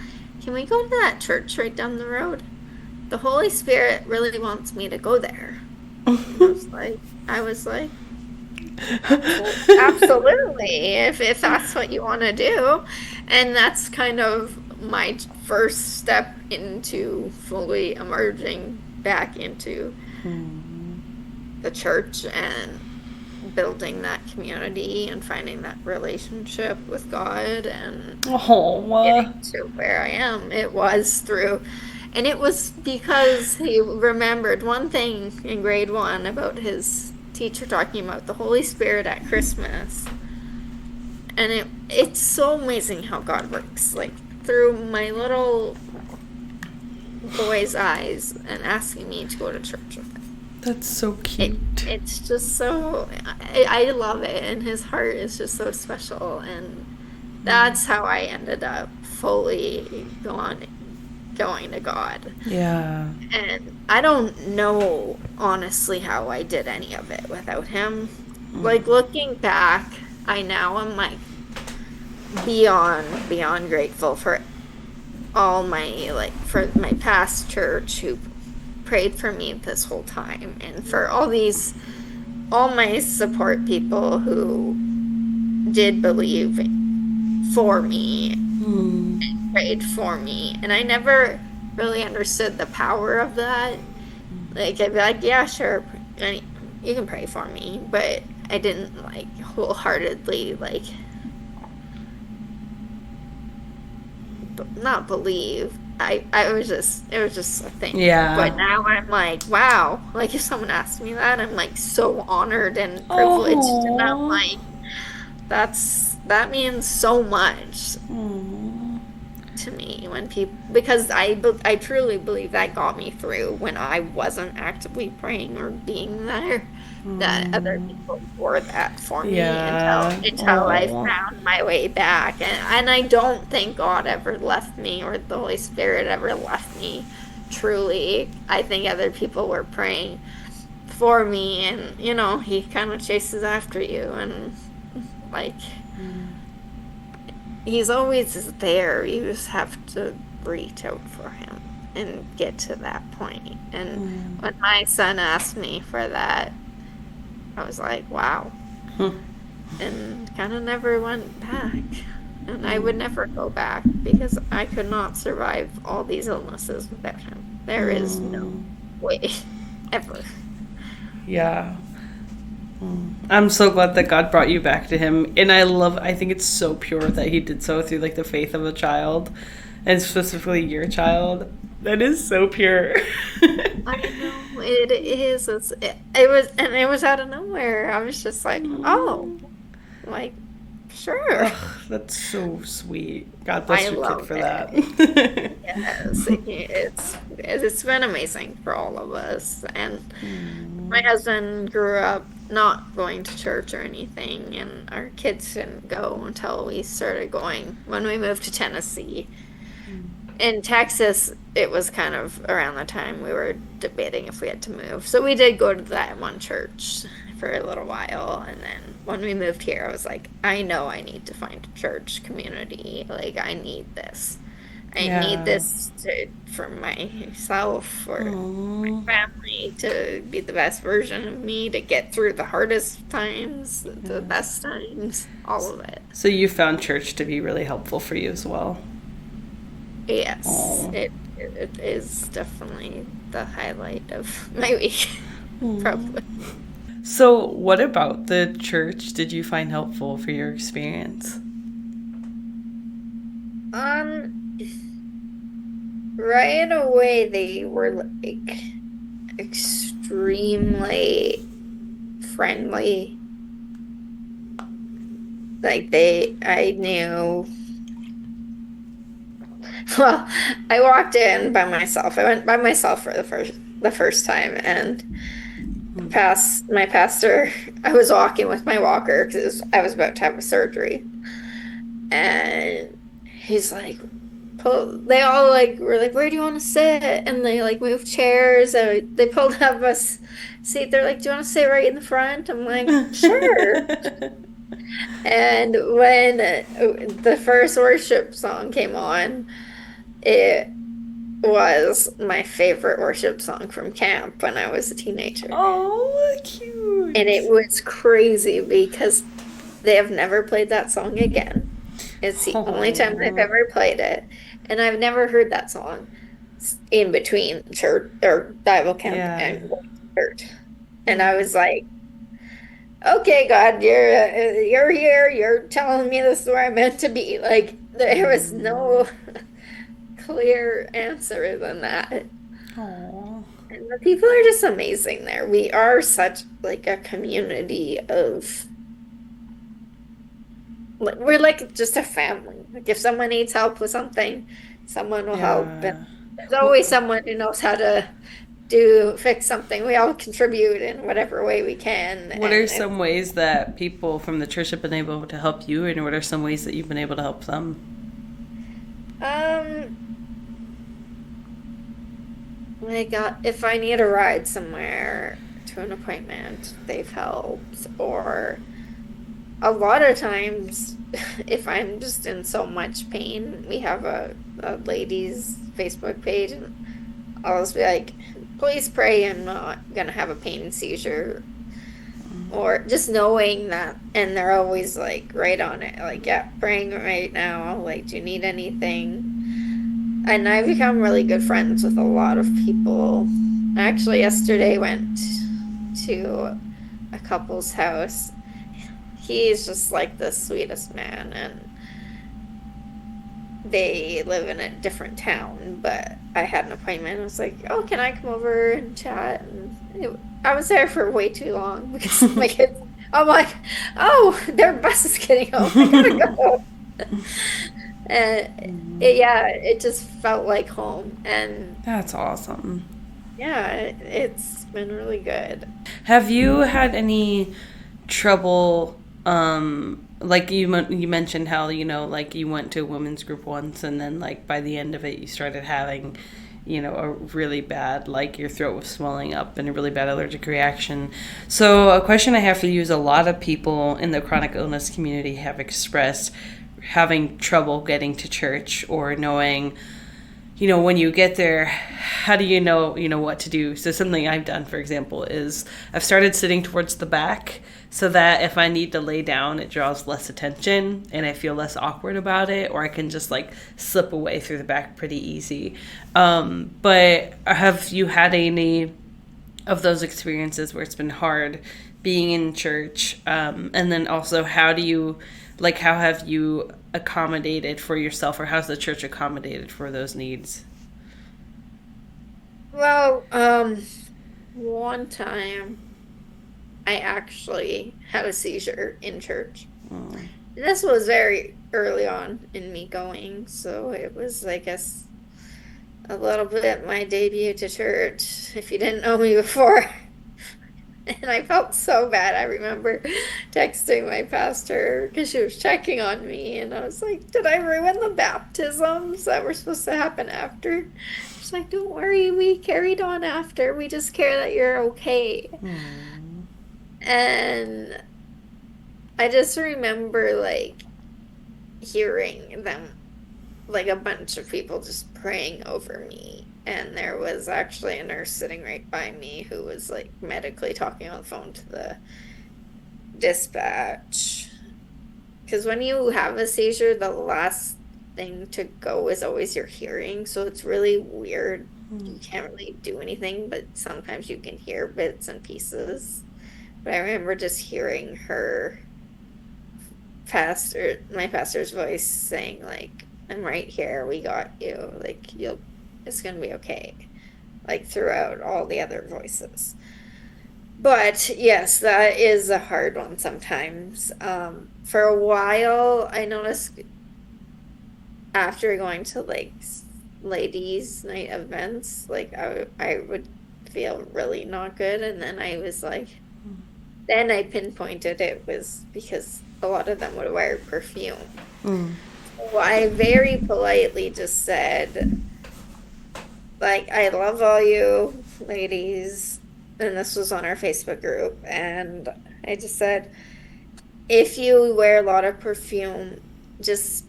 can we go to that church right down the road? The Holy Spirit really wants me to go there. And I was like, absolutely, if that's what you want to do. And that's kind of my first step into fully emerging back into the church and building that community and finding that relationship with God and getting to where I am. It was through, and it was because he remembered one thing in grade 1 about his teacher talking about the Holy Spirit at Christmas. And it's so amazing how God works, like through my little boy's eyes and asking me to go to church with him. That's so cute. It's just so, I love it, and his heart is just so special, and that's how I ended up fully going to God. Yeah. And I don't know honestly how I did any of it without him. Like looking back, I now am like beyond grateful for all my, like, for my past church who prayed for me this whole time, and for all my support people who did believe for me, prayed for me. And I never really understood the power of that. Like, I'd be like, yeah, sure, you can pray for me, but I didn't like wholeheartedly like not believe. I was just, it was just a thing. Yeah. But now I'm like, wow, like if someone asked me that, I'm like so honored and privileged, and I'm Oh. like, that means so much to me when people, because I truly believe that got me through when I wasn't actively praying or being there, that other people were that for me Yeah. until I found my way back. And I don't think God ever left me, or the Holy Spirit ever left me, truly. I think other people were praying for me, and he kind of chases after you, and like he's always there. You just have to reach out for him and get to that point. And when my son asked me for that, I was like, wow. And kind of never went back. And I would never go back because I could not survive all these illnesses without him. There is no way ever. Yeah. I'm so glad that God brought you back to him. And I think it's so pure that he did so through like the faith of a child, and specifically your child. That is so pure. I know it is. It was out of nowhere. I was just like, oh, like, sure. Ugh, that's so sweet. God I bless your kid love for it. that. Yes, it's been amazing for all of us. And my husband grew up not going to church or anything, and our kids didn't go until we started going when we moved to Tennessee. In Texas, it was kind of around the time we were debating if we had to move. So we did go to that one church for a little while. And then when we moved here, I was like, I know I need to find a church community. Like, I need this. I need this for myself, for my family, to be the best version of me, to get through the hardest times, the best times, all of it. So you found church to be really helpful for you as well. Yes, it is definitely the highlight of my week, probably. So what about the church did you find helpful for your experience? Right away they were like extremely friendly. Like I knew. Well, I walked in by myself. I went by myself for the first time, and my pastor. I was walking with my walker because I was about to have a surgery, and he's like, they all like were like, where do you want to sit? And they like moved chairs, and they pulled up a seat. They're like, do you want to sit right in the front? I'm like, sure. And when the first worship song came on, it was my favorite worship song from camp when I was a teenager. Oh, cute. And it was crazy because they have never played that song again. It's the only time they've ever played it. And I've never heard that song in between church or Bible camp and church. And I was like, okay, God, you're here. You're telling me this is where I'm meant to be. Like, there was no clear answer than that. Aww. And the people are just amazing there. We are such like a community of, we're like just a family. Like if someone needs help with something, someone will help. And there's always someone who knows how to fix something. We all contribute in whatever way we can. What are some ways that people from the church have been able to help you, and what are some ways that you've been able to help them? If I need a ride somewhere to an appointment, they've helped. Or a lot of times, if I'm just in so much pain, we have a ladies' Facebook page, and I'll just be like, please pray I'm not gonna have a pain seizure, or just knowing that. And they're always like right on it, like, yeah, praying right now, like, do you need anything? And I've become really good friends with a lot of people. I actually yesterday went to a couple's house. He's just like the sweetest man, and they live in a different town, but I had an appointment. I was like, oh, can I come over and chat? And I was there for way too long because my kids, I'm like, oh, their bus is getting home. I gotta go. And yeah, it just felt like home. And That's awesome. yeah, it's been really good. Have you had any trouble, like you mentioned how, like you went to a women's group once and then like by the end of it you started having, a really bad, like your throat was swelling up and a really bad allergic reaction. So a question I have for you is, a lot of people in the chronic illness community have expressed having trouble getting to church or knowing, when you get there, how do you know, what to do? So something I've done, for example, is I've started sitting towards the back so that if I need to lay down, it draws less attention and I feel less awkward about it, or I can just like slip away through the back pretty easy. But have you had any of those experiences where it's been hard being in church? And then also, how have you accommodated for yourself, or how's the church accommodated for those needs? Well, one time I actually had a seizure in church. Oh. This was very early on in me going, so it was, I guess, a little bit my debut to church, if you didn't know me before. And I felt so bad. I remember texting my pastor because she was checking on me, and I was like, did I ruin the baptisms that were supposed to happen after? She's like, don't worry, we carried on after. We just care that you're okay. Hmm. And I just remember like hearing them, like a bunch of people just praying over me. And there was actually a nurse sitting right by me who was like medically talking on the phone to the dispatch. Because when you have a seizure, the last thing to go is always your hearing. So it's really weird. You can't really do anything, but sometimes you can hear bits and pieces. But I remember just hearing my pastor's voice saying, like, I'm right here, we got you, like, it's gonna be okay, like, throughout all the other voices. But yes, that is a hard one sometimes. For a while, I noticed after going to like ladies' night events, like I would feel really not good, and then I was like, then I pinpointed it was because a lot of them would wear perfume. Mm. So I very politely just said, like, I love all you ladies, and this was on our Facebook group, and I just said, if you wear a lot of perfume, just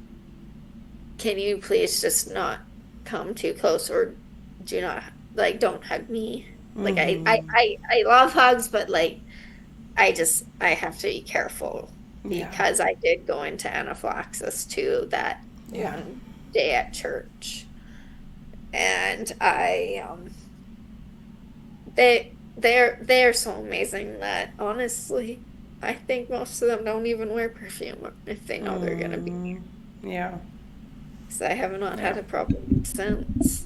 can you please just not come too close, or do not, like, don't hug me. Like, Mm-hmm. I love hugs, but like I have to be careful Yeah. because I did go into anaphylaxis too that Yeah. one day at church. And I they're so amazing that honestly I think most of them don't even wear perfume if they know they're gonna be. Mm. Yeah. So I have not Yeah. had a problem since.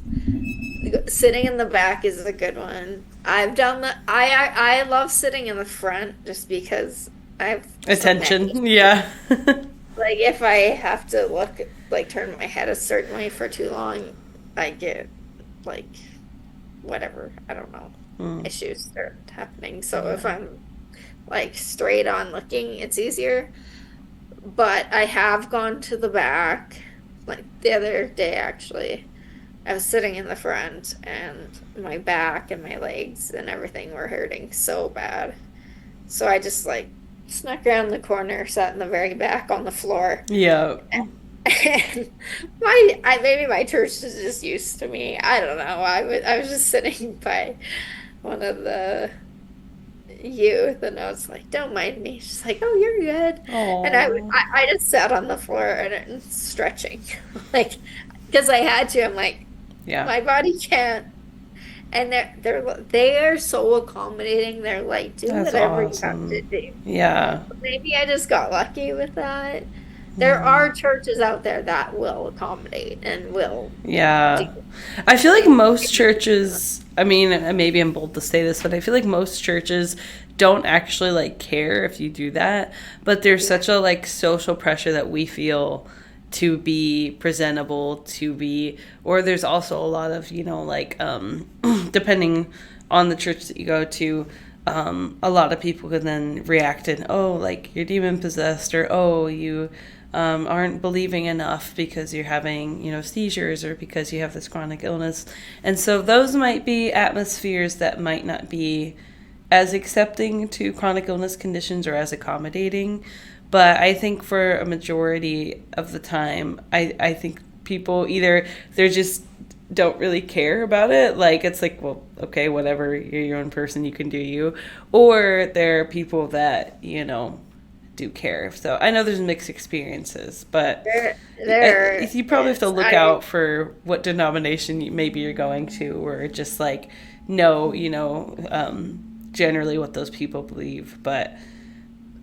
Sitting in the back is a good one. I've done that. I love sitting in the front just because I have so many. Attention. Yeah. Like if I have to look, like turn my head a certain way for too long, I get like whatever, I don't know, Mm. issues start happening. So if Yeah. I'm like straight on looking, it's easier. But I have gone to the back, like the other day actually. I was sitting in the front and my back and my legs and everything were hurting so bad. So I just like snuck around the corner, sat in the very back on the floor. Yeah. And maybe my church is just used to me. I don't know. I was just sitting by one of the youth, and I was like, "Don't mind me." She's like, "Oh, you're good." And Oh, I just sat on the floor and stretching, like because I had to. I'm like, yeah. my body can't. And they are so accommodating. They're like, do That's whatever you have to awesome. do. Yeah. Maybe I just got lucky with that. There are churches out there that will accommodate and will do Yeah. I feel like things. most churches, I mean, maybe I'm bold to say this, but I feel like most churches don't actually like care if you do that, but there's Yeah. such a like social pressure that we feel to be presentable, to be, or there's also a lot of, like depending on the church that you go to, a lot of people can then react and, oh, like you're demon possessed, or oh, you aren't believing enough because you're having, seizures, or because you have this chronic illness. And so those might be atmospheres that might not be as accepting to chronic illness conditions or as accommodating. But I think for a majority of the time, I think people either they're just don't really care about it. Like, it's like, well, okay, whatever, you're your own person, you can do you. Or there are people that, do care. So I know there's mixed experiences, but There you probably have to is. look out for what denomination maybe you're going to, or just like know, generally what those people believe. But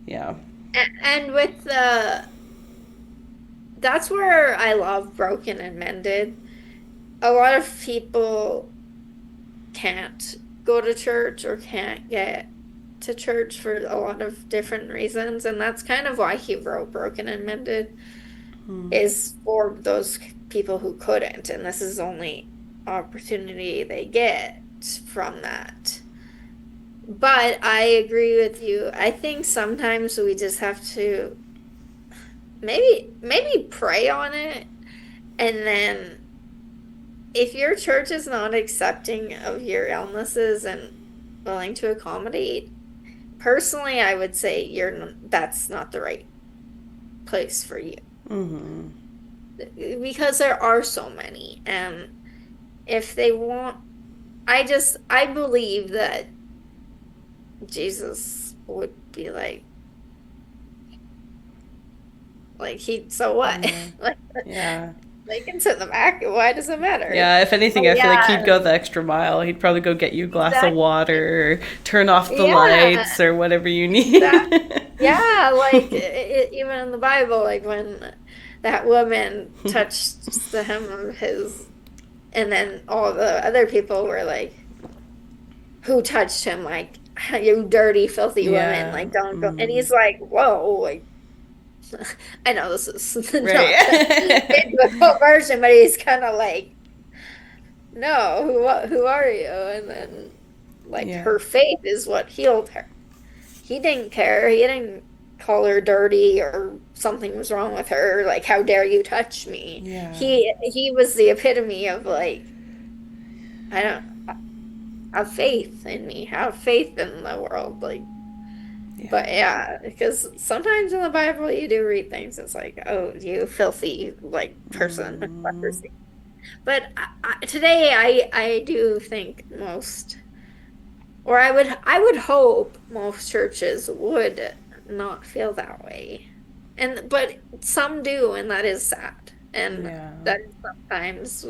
yeah. And with that's where I love Broken and Mended. A lot of people can't go to church or can't get to church for a lot of different reasons, and that's kind of why he wrote Broken and Mended, is for those people who couldn't, and this is only opportunity they get from that. But I agree with you. I think sometimes we just have to maybe pray on it, and then if your church is not accepting of your illnesses and willing to accommodate, personally, I would say that's not the right place for you Mm-hmm. because there are so many. And if they want, I believe that Jesus would be like so what? Yeah. Like Yeah. they can sit in the back. Why does it matter? Yeah, if anything, Oh I feel like he'd yeah, go the extra mile. He'd probably go get you a glass of exactly. water, or turn off the Yeah, lights, or whatever you that. need. Yeah, like even in the Bible, like when that woman touched the hem of his, and then all the other people were like, "Who touched him?" Like, "You dirty, filthy woman!" Yeah. Like, don't go. And Mm. he's like, "Whoa!" Like, I know this is not the Right. biblical version, but he's kind of like, "No, who are you?" And then, like, Yeah. her faith is what healed her. He didn't care. He didn't call her dirty or something was wrong with her. Like, how dare you touch me? Yeah. He was the epitome of like, I don't have faith in me, have faith in the world. Like, Yeah. but yeah, because sometimes in the Bible you do read things. It's like, oh, you filthy like person with Mm. leprosy. But today I do think most. Or I would hope most churches would not feel that way. And but some do, and that is sad. And Yeah. that is sometimes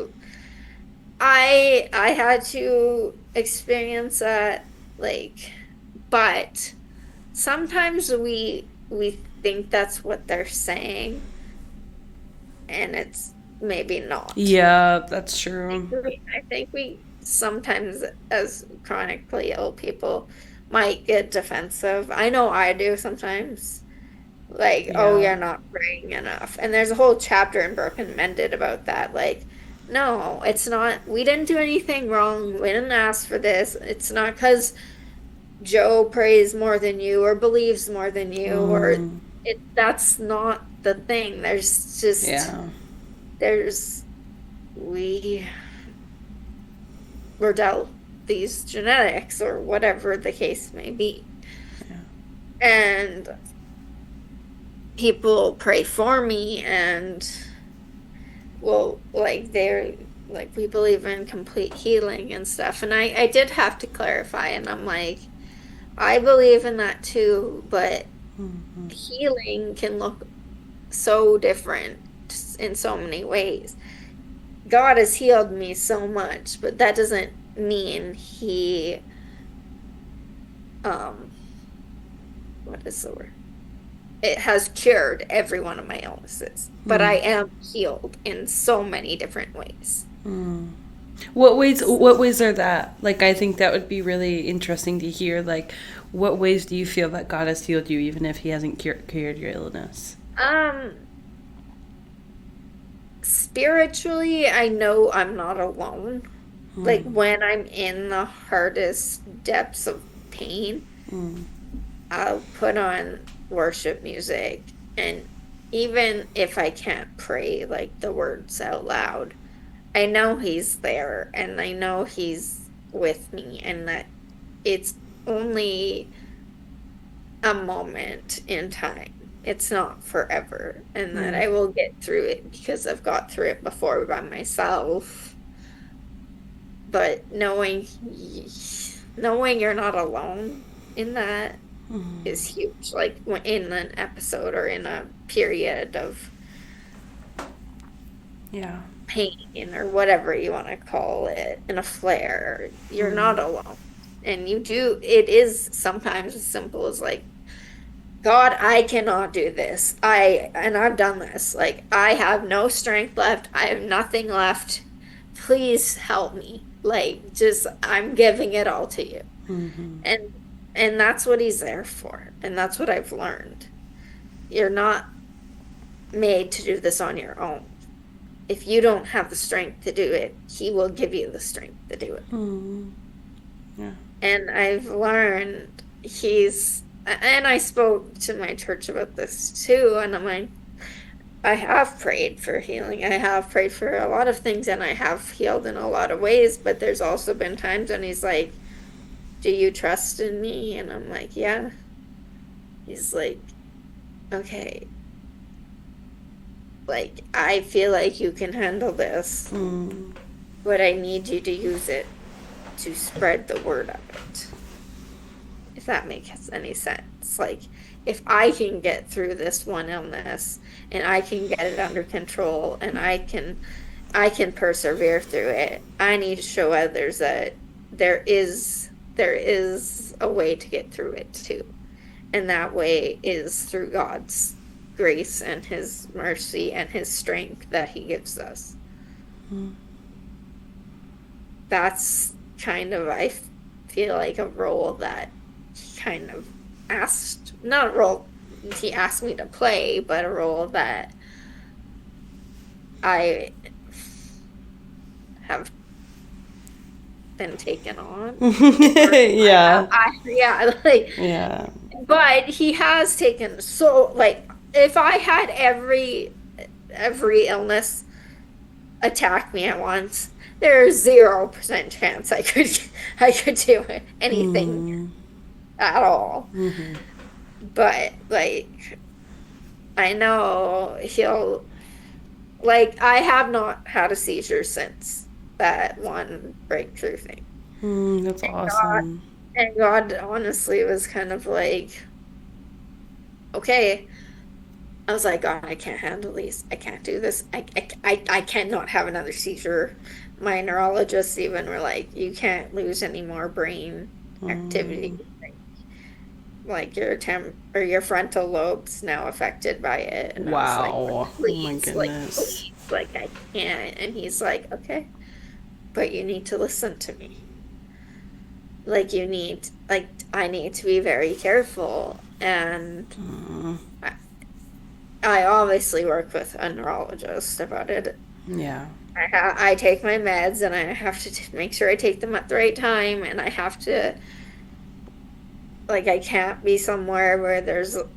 I had to experience that like but sometimes we think that's what they're saying and it's maybe not. Yeah, that's true. I think we sometimes, as chronically ill people, might get defensive. I know I do sometimes. Like, oh, Yeah. you're not praying enough. And there's a whole chapter in Broken and Mended about that. Like, no, it's not. We didn't do anything wrong. We didn't ask for this. It's not because Joe prays more than you or believes more than you, or Mm. that's not the thing. Yeah. There's, we were dealt these genetics or whatever the case may be. Yeah. And people pray for me and well, like they're like we believe in complete healing and stuff. And I did have to clarify, and I'm like, I believe in that too, but healing can look so different in so many ways. God has healed me so much, but that doesn't mean he um what is the word? It has cured every one of my illnesses, but I am healed in so many different ways. What ways are that? Like, I think that would be really interesting to hear. Like, what ways do you feel that God has healed you, even if he hasn't cured your illness? Um, Spiritually, I know I'm not alone. Like when I'm in the hardest depths of pain, I'll put on worship music, and even if I can't pray like the words out loud, I know he's there and I know he's with me, and that it's only a moment in time. It's not forever, and that I will get through it because I've got through it before by myself. But knowing you're not alone in that is huge. Like in an episode or in a period of Yeah. pain or whatever you want to call it, in a flare, you're not alone. And it is sometimes as simple as like, God, I cannot do this. And I've done this. Like, I have no strength left. I have nothing left. Please help me. Like, just, I'm giving it all to you. And and that's what he's there for. And that's what I've learned. You're not made to do this on your own. If you don't have the strength to do it, he will give you the strength to do it. Yeah. And I've learned and I spoke to my church about this too, and I'm like, I have prayed for healing. I have prayed for a lot of things, and I have healed in a lot of ways, but there's also been times when he's like, do you trust in me? And I'm like, yeah. He's like, okay. Like, I feel like you can handle this, but I need you to use it to spread the word of it. If that makes any sense. Like, if I can get through this one illness and I can get it under control and I can persevere through it, I need to show others that there is a way to get through it too. And that way is through God's grace and his mercy and his strength that he gives us. That's kind of, I feel like, a role that he kind of not a role he asked me to play, but a role that I have been taken on. Yeah. Yeah. But he has taken, so like, if I had every illness attack me at once, there's 0% chance I could do anything at all. But like, I know he'll, like, I have not had a seizure since that one breakthrough thing. That's awesome. And God honestly was kind of like, okay. I was like, God, I can't handle these. I can't do this. I cannot have another seizure. My neurologists even were like, you can't lose any more brain activity. Like your frontal lobe's now affected by it. And Wow. I was like, please, oh my goodness. like I can't. And he's like, okay, but you need to listen to me. Like I need to be very careful. And I obviously work with a neurologist about it. Yeah. I take my meds, and I have to make sure I take them at the right time, and I have to, like, I can't be somewhere where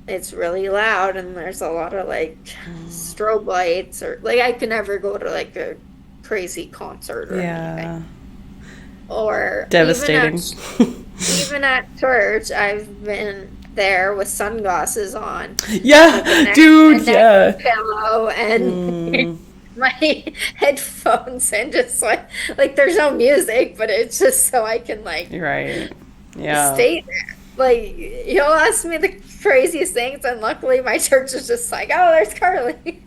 it's really loud and there's a lot of like strobe lights, or like I could never go to like a crazy concert or anything. Or devastating. Even at church, I've been there with sunglasses on. Yeah, dude, yeah. Pillow and my headphones and just like there's no music, but it's just so I can like Right. Yeah. stay there. Like you'll ask me the craziest things, and luckily my church is just like, oh, there's Karlie.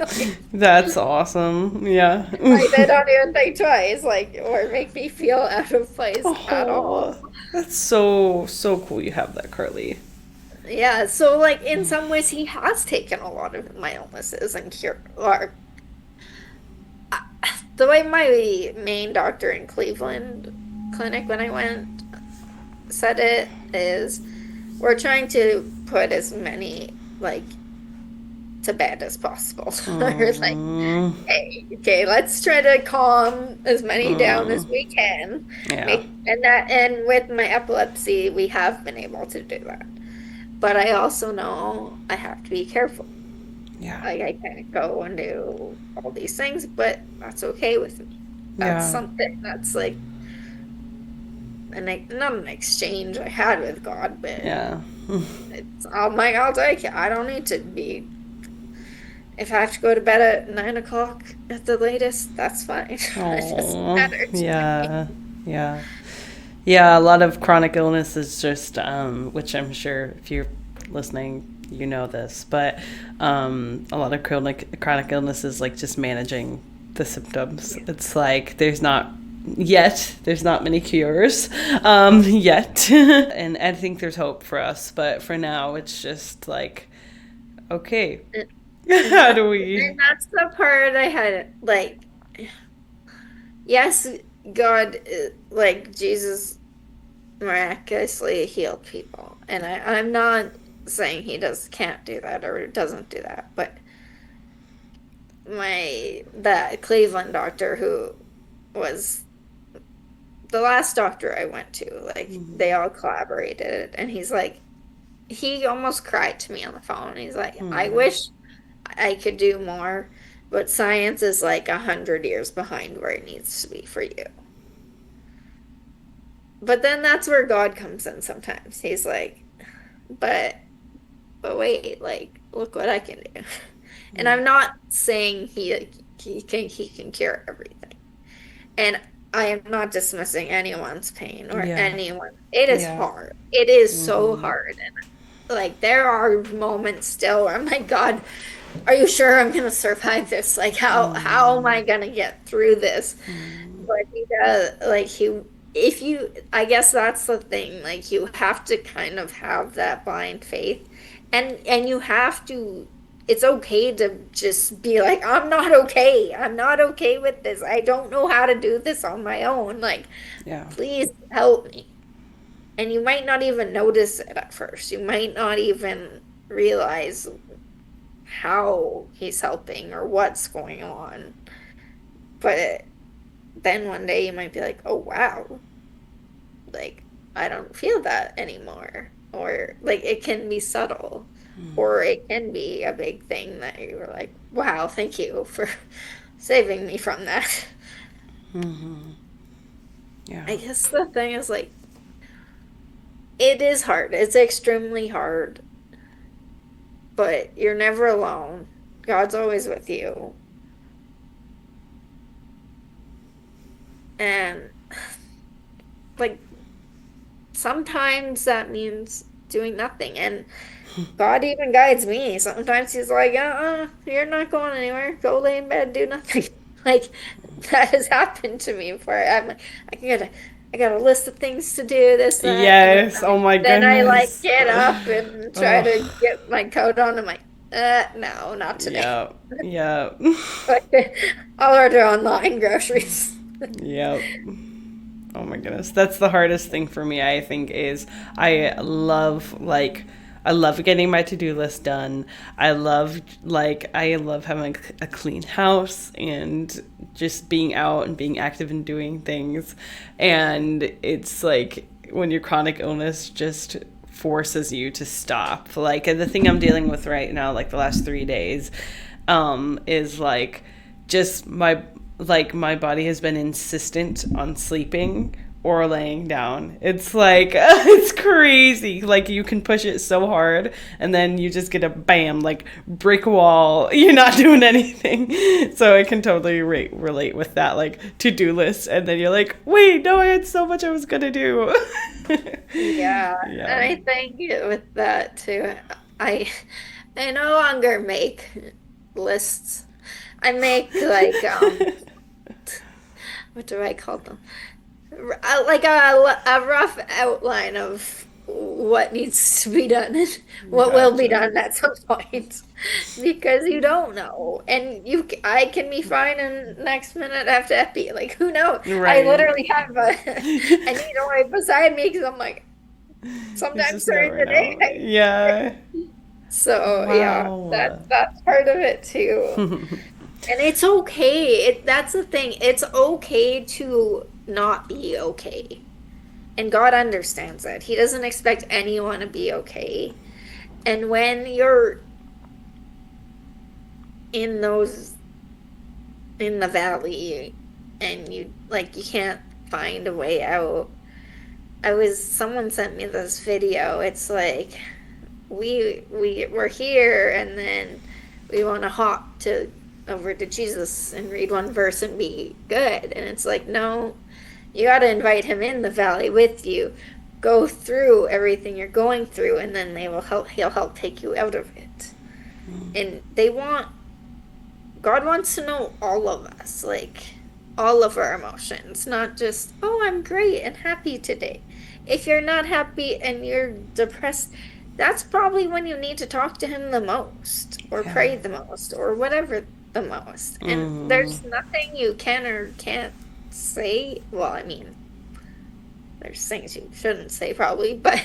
That's awesome. Yeah. Like they don't even think twice, like or make me feel out of place at all. Oh, that's so, so cool you have that, Karlie. Yeah, so like in some ways he has taken a lot of my illnesses and cure or the way my main doctor in Cleveland clinic when I went said it is we're trying to put as many like to bed as possible. Or like, Mm, hey, okay, let's try to calm as many down as we can. yeah. Make and with my epilepsy, we have been able to do that. But I also know I have to be careful. Yeah. Like I can't go and do all these things, but that's okay with me. That's Yeah. something that's like not an exchange I had with God, but Yeah. it's I'm like I'll take it. I don't need to be if I have to go to bed at 9 o'clock at the latest, that's fine. It doesn't Oh, matter to me. yeah. Yeah. Yeah, a lot of chronic illness is just, which I'm sure if you're listening, you know this, but a lot of chronic illness is like just managing the symptoms. It's like there's not many cures yet, and I think there's hope for us, but for now, it's just like, okay, And how that do we? and that's the part I had like yes, God like Jesus miraculously healed people. And I'm not saying he does can't do that or doesn't do that, but that Cleveland doctor who was the last doctor I went to, like they all collaborated and he's like he almost cried to me on the phone. He's like, I Mm, wish I could do more, but science is like 100 years behind where it needs to be for you. But then that's where God comes in sometimes. He's like, but wait, like look what I can do. And I'm not saying he can cure everything. And I am not dismissing anyone's pain or yeah, anyone. It is yeah. hard. It is so Hmm. hard. And like there are moments still where I'm like, God, are you sure I'm gonna survive this? Like how am I gonna get through this? But he does like he if you I guess that's the thing. Like you have to kind of have that blind faith. And you have to it's okay to just be like, I'm not okay. I'm not okay with this. I don't know how to do this on my own. Like, Yeah. please help me. And you might not even notice it at first. You might not even realize how he's helping or what's going on. But then one day you might be like, oh, wow, like I don't feel that anymore. Or like it can be subtle, or it can be a big thing that you were like, wow, thank you for saving me from that. Yeah. I guess the thing is like, it is hard. It's extremely hard, but you're never alone. God's always with you. And like sometimes that means doing nothing. And God even guides me. Sometimes he's like, you're not going anywhere. Go lay in bed, do nothing. Like that has happened to me before. I'm like, I got a list of things to do, this, that, and Yes. Oh my then I like goodness. get up and try to Oh. get my coat on. I'm like, no, not today. Yeah. Yeah. But I'll order online groceries. Yep. Oh my goodness. That's the hardest thing for me, I think, is I love getting my to-do list done. I love having a clean house and just being out and being active and doing things. And it's like when your chronic illness just forces you to stop. Like the thing I'm dealing with right now, like the last 3 days, is like just my body has been insistent on sleeping or laying down. It's like, it's crazy. Like, you can push it so hard, and then you just get a bam, like, brick wall. You're not doing anything. So I can totally relate with that, like, to-do list. And then you're like, wait, no, I had so much I was going to do. Yeah. And I think with that, too, I no longer make lists. I make, like, what do I call them? Like a rough outline of what needs to be done and what will be done at some point, because you don't know, and I can be fine and next minute have to epi, like, who knows? Right. I literally have a needle right beside me because I'm like, sometimes during the day. Yeah. So wow. yeah, that's part of it too. And it's okay. That's the thing. It's okay to not be okay. And God understands that. He doesn't expect anyone to be okay. And when you're in the valley and you can't find a way out. Someone sent me this video. It's like we're here and then we want to hop over to Jesus and read one verse and be good. And it's like, no, you got to invite him in the valley with you. Go through everything you're going through, and then he'll help take you out of it. And God wants to know all of us, like all of our emotions, not just, oh, I'm great and happy today. If you're not happy and you're depressed, that's probably when you need to talk to him the most, or pray the most, or whatever the most. And there's nothing you can or can't say. Well, I mean, there's things you shouldn't say probably, but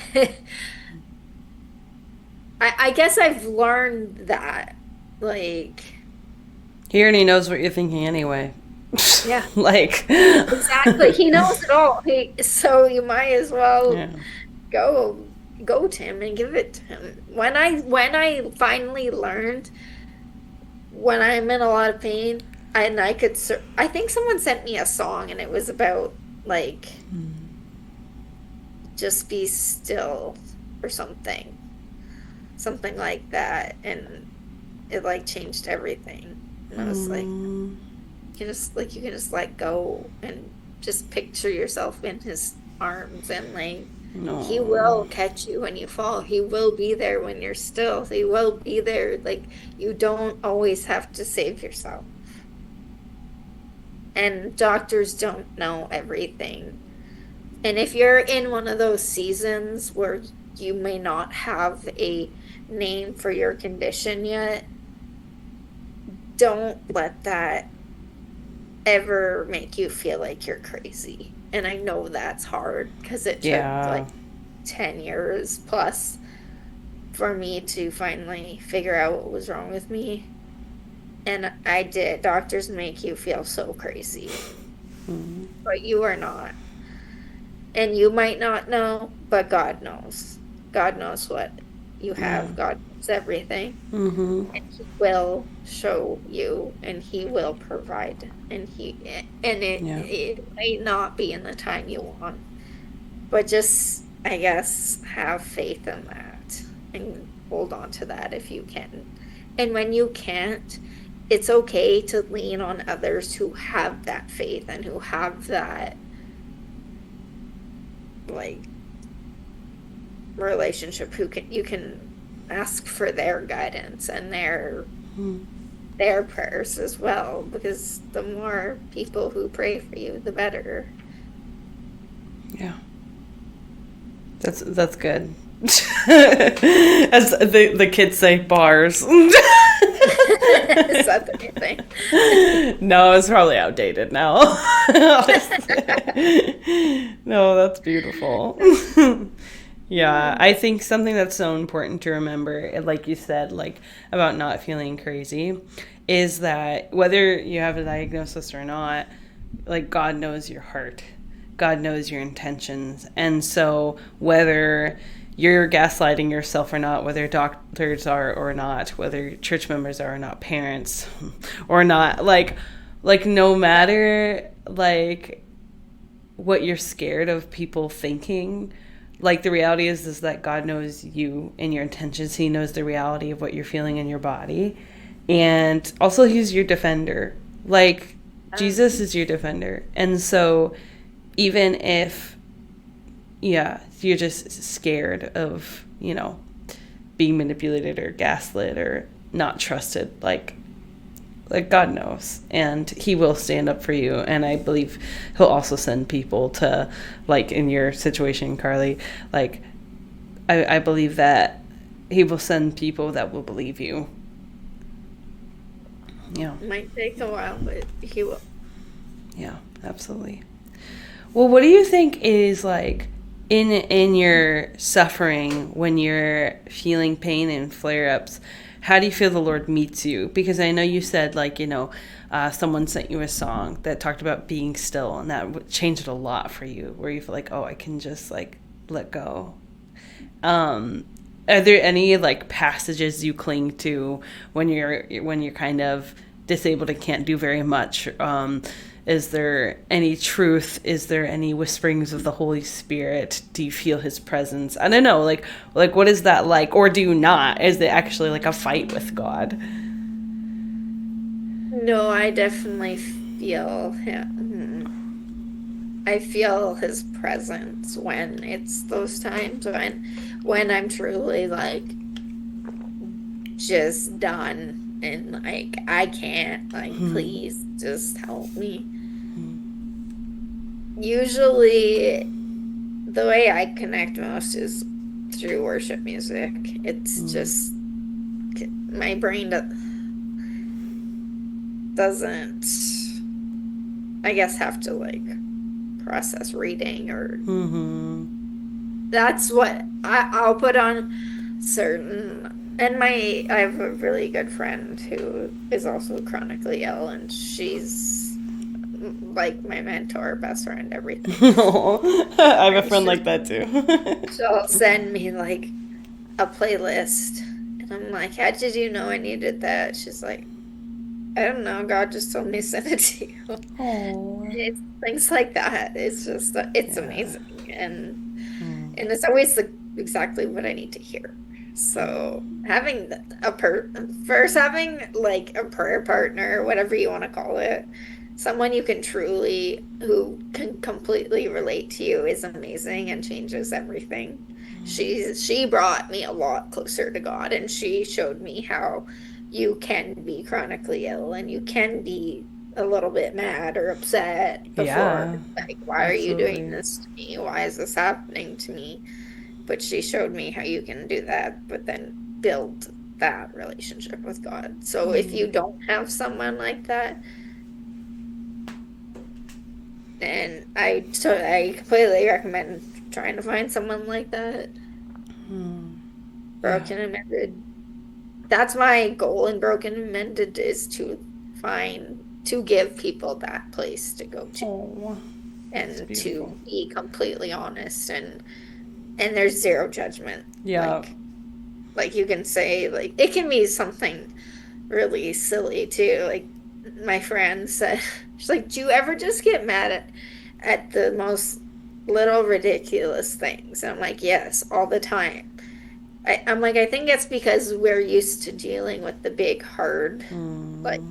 I guess I've learned that, like, he already knows what you're thinking anyway. Yeah. Like, exactly. He knows it all. So you might as well go to him and give it to him. When I finally learned, when I'm in a lot of pain, I think someone sent me a song and it was about, like, just be still or something like that, and it, like, changed everything. And I was like, you can just let go and just picture yourself in his arms, and, like, he will catch you when you fall. He will be there when you're still. He will be there. Like, you don't always have to save yourself. And doctors don't know everything. And if you're in one of those seasons where you may not have a name for your condition yet, don't let that ever make you feel like you're crazy. And I know that's hard because it took like 10 years plus for me to finally figure out what was wrong with me. And I did. Doctors make you feel so crazy. But you are not. And you might not know, but God knows. God knows what you have. God knows everything. And he will show you, and he will provide. And it may not be in the time you want. But just, I guess, have faith in that and hold on to that if you can. And when you can't, it's okay to lean on others who have that faith and who have that, like, relationship, you can ask for their guidance and their prayers as well, because the more people who pray for you, the better. Yeah. That's good. As the kids say, bars. Is that the new thing? No, it's probably outdated now. No, that's beautiful. Yeah, I think something that's so important to remember, like you said, like, about not feeling crazy, is that whether you have a diagnosis or not, like, God knows your heart. God knows your intentions. And so whether you're gaslighting yourself or not, whether doctors are or not, whether church members are or not, parents or not, like no matter, like, what you're scared of people thinking. Like, the reality is that God knows you and your intentions. He knows the reality of what you're feeling in your body. And also, he's your defender. Like, Jesus is your defender. And so even if, yeah, you're just scared of, being manipulated or gaslit or not trusted, like God knows, and he will stand up for you. And I believe he'll also send people to, like in your situation, Karlie, like I believe that he will send people that will believe you. Yeah. Might take a while, but he will. Yeah, absolutely. Well, what do you think is, like, in your suffering, when you're feeling pain and flare-ups, how do you feel the Lord meets you? Because I know you said, like, someone sent you a song that talked about being still, and that changed a lot for you, where you feel like, oh, I can just, like, let go. Are there any, like, passages you cling to when you're kind of disabled and can't do very much? Is there any truth? Is there any whisperings of the Holy Spirit? Do you feel his presence? I don't know, like what is that like? Or do you not? Is it actually like a fight with God? No, I definitely feel him. I feel his presence when it's those times when I'm truly, like, just done and, like, I can't, like, please just help me. Usually the way I connect most is through worship music. It's just my brain doesn't, I guess, have to, like, process reading or that's what I'll put on certain. And I have a really good friend who is also chronically ill, and she's like my mentor, best friend, everything. I have a friend like that too. She'll send me, like, a playlist, and I'm like, how did you know I needed that? She's like, I don't know, God just told me to send it to you. It's things like that. It's just, it's amazing, and it's always exactly what I need to hear. So having having like a prayer partner, whatever you want to call it, someone who can completely relate to you, is amazing and changes everything. She brought me a lot closer to God, and she showed me how you can be chronically ill and you can be a little bit mad or upset before, like, why are you doing this to me? Why is this happening to me? But she showed me how you can do that, but then build that relationship with God. So if you don't have someone like that, then I completely recommend trying to find someone like that. Broken and Mended. That's my goal in Broken and Mended, is to give people that place to go to. And to be completely honest, and there's zero judgment. Yeah. Like you can say, like, it can be something really silly too. Like, my friend said, she's like, do you ever just get mad at the most little ridiculous things? And I'm like, yes, all the time. I'm like, I think it's because we're used to dealing with the big, hard, like,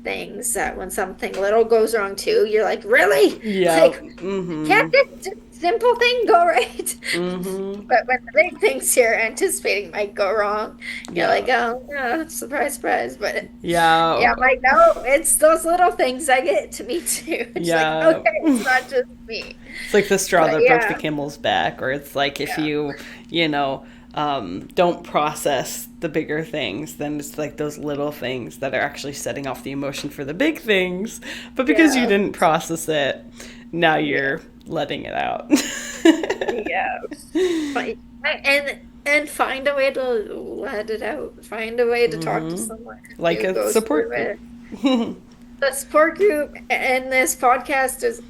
things, that when something little goes wrong too, you're like, really? Yeah. Like, can't this simple thing go right? But when the big things you're anticipating might go wrong, you're like, oh, no, surprise, surprise. But yeah, I'm like, no, it's those little things I get to me too. It's like, okay, it's not just me. It's like the straw that broke the camel's back, or it's like if you don't process the bigger things, then it's like those little things that are actually setting off the emotion for the big things. But because you didn't process it, now you're letting it out. And find a way to let it out. Find a way to talk to someone. Like a support group. The support group and this podcast is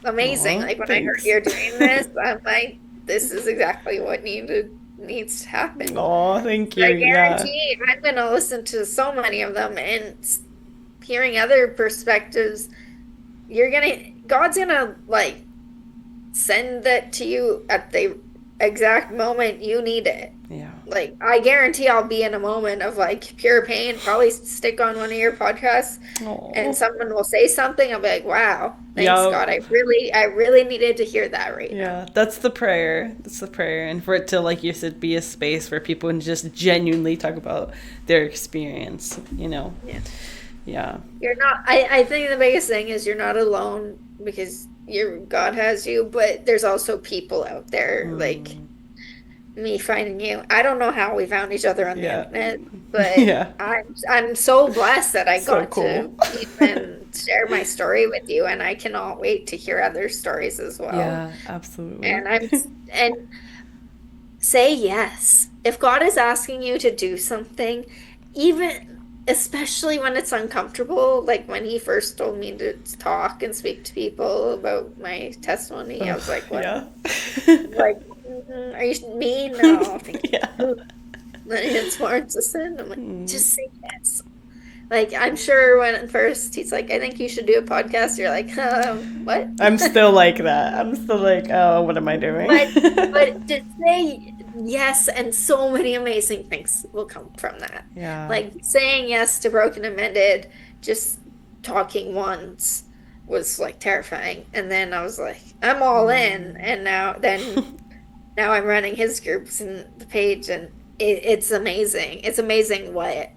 amazing. Like, when I heard you're doing this, I'm like, this is exactly what needs to happen. Oh, thank you. I guarantee I'm going to listen to so many of them, and hearing other perspectives, you're going to God's gonna like send that to you at the exact moment you need it. Yeah. Like, I guarantee I'll be in a moment of like pure pain, probably stick on one of your podcasts, and Oh. someone will say something. I'll be like, wow, thanks Yeah. God. I really needed to hear that right now. Yeah, that's the prayer. That's the prayer. And for it to, like you said, be a space where people can just genuinely talk about their experience, you know? Yeah. Yeah. You're not, I think the biggest thing is you're not alone because God has you, but there's also people out there like me finding you. I don't know how we found each other on the Yeah. internet, but Yeah. I'm so blessed that I So got to cool. even share my story with you, and I cannot wait to hear other stories as well. Yeah, absolutely. And and say yes. If God is asking you to do something, even especially when it's uncomfortable, like when he first told me to talk and speak to people about my testimony, I was like, what? Yeah. Like, are you me? No, thank Yeah. you. It's more insistent. I'm like, just say yes. Like, I'm sure when at first he's like, I think you should do a podcast. You're like, what? I'm still like that. I'm still like, oh, what am I doing? But to say yes, and so many amazing things will come from that. Yeah. Like saying yes to Broken and Mended, just talking once was like terrifying. And then I was like, I'm all in. And now I'm running his groups and the page, and it's amazing. It's amazing what,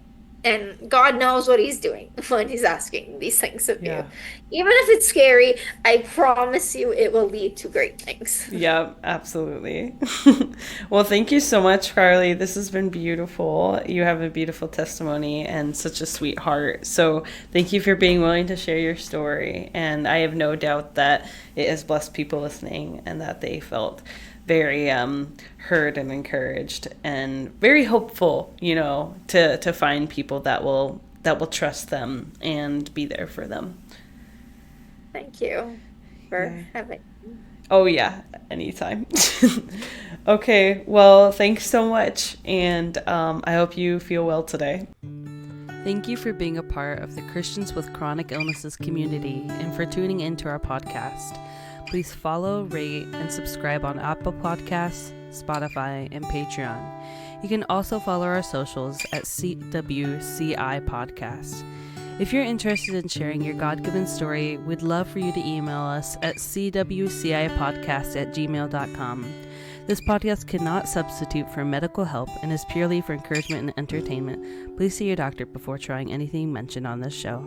and God knows what he's doing when he's asking these things of you. Yeah. Even if it's scary, I promise you it will lead to great things. Yeah, absolutely. Well, thank you so much, Karlie. This has been beautiful. You have a beautiful testimony and such a sweet heart. So thank you for being willing to share your story. And I have no doubt that it has blessed people listening and that they felt very heard and encouraged and very hopeful, you know, to find people that will trust them and be there for them. Thank you for having me. Oh yeah, anytime. Okay, well, thanks so much, and I hope you feel well today. Thank you for being a part of the Christians with Chronic Illnesses community and for tuning into our podcast. Please follow, rate, and subscribe on Apple Podcasts, Spotify, and Patreon. You can also follow our socials at CWCI Podcast. If you're interested in sharing your God-given story, we'd love for you to email us at cwcipodcast@gmail.com. This podcast cannot substitute for medical help and is purely for encouragement and entertainment. Please see your doctor before trying anything mentioned on this show.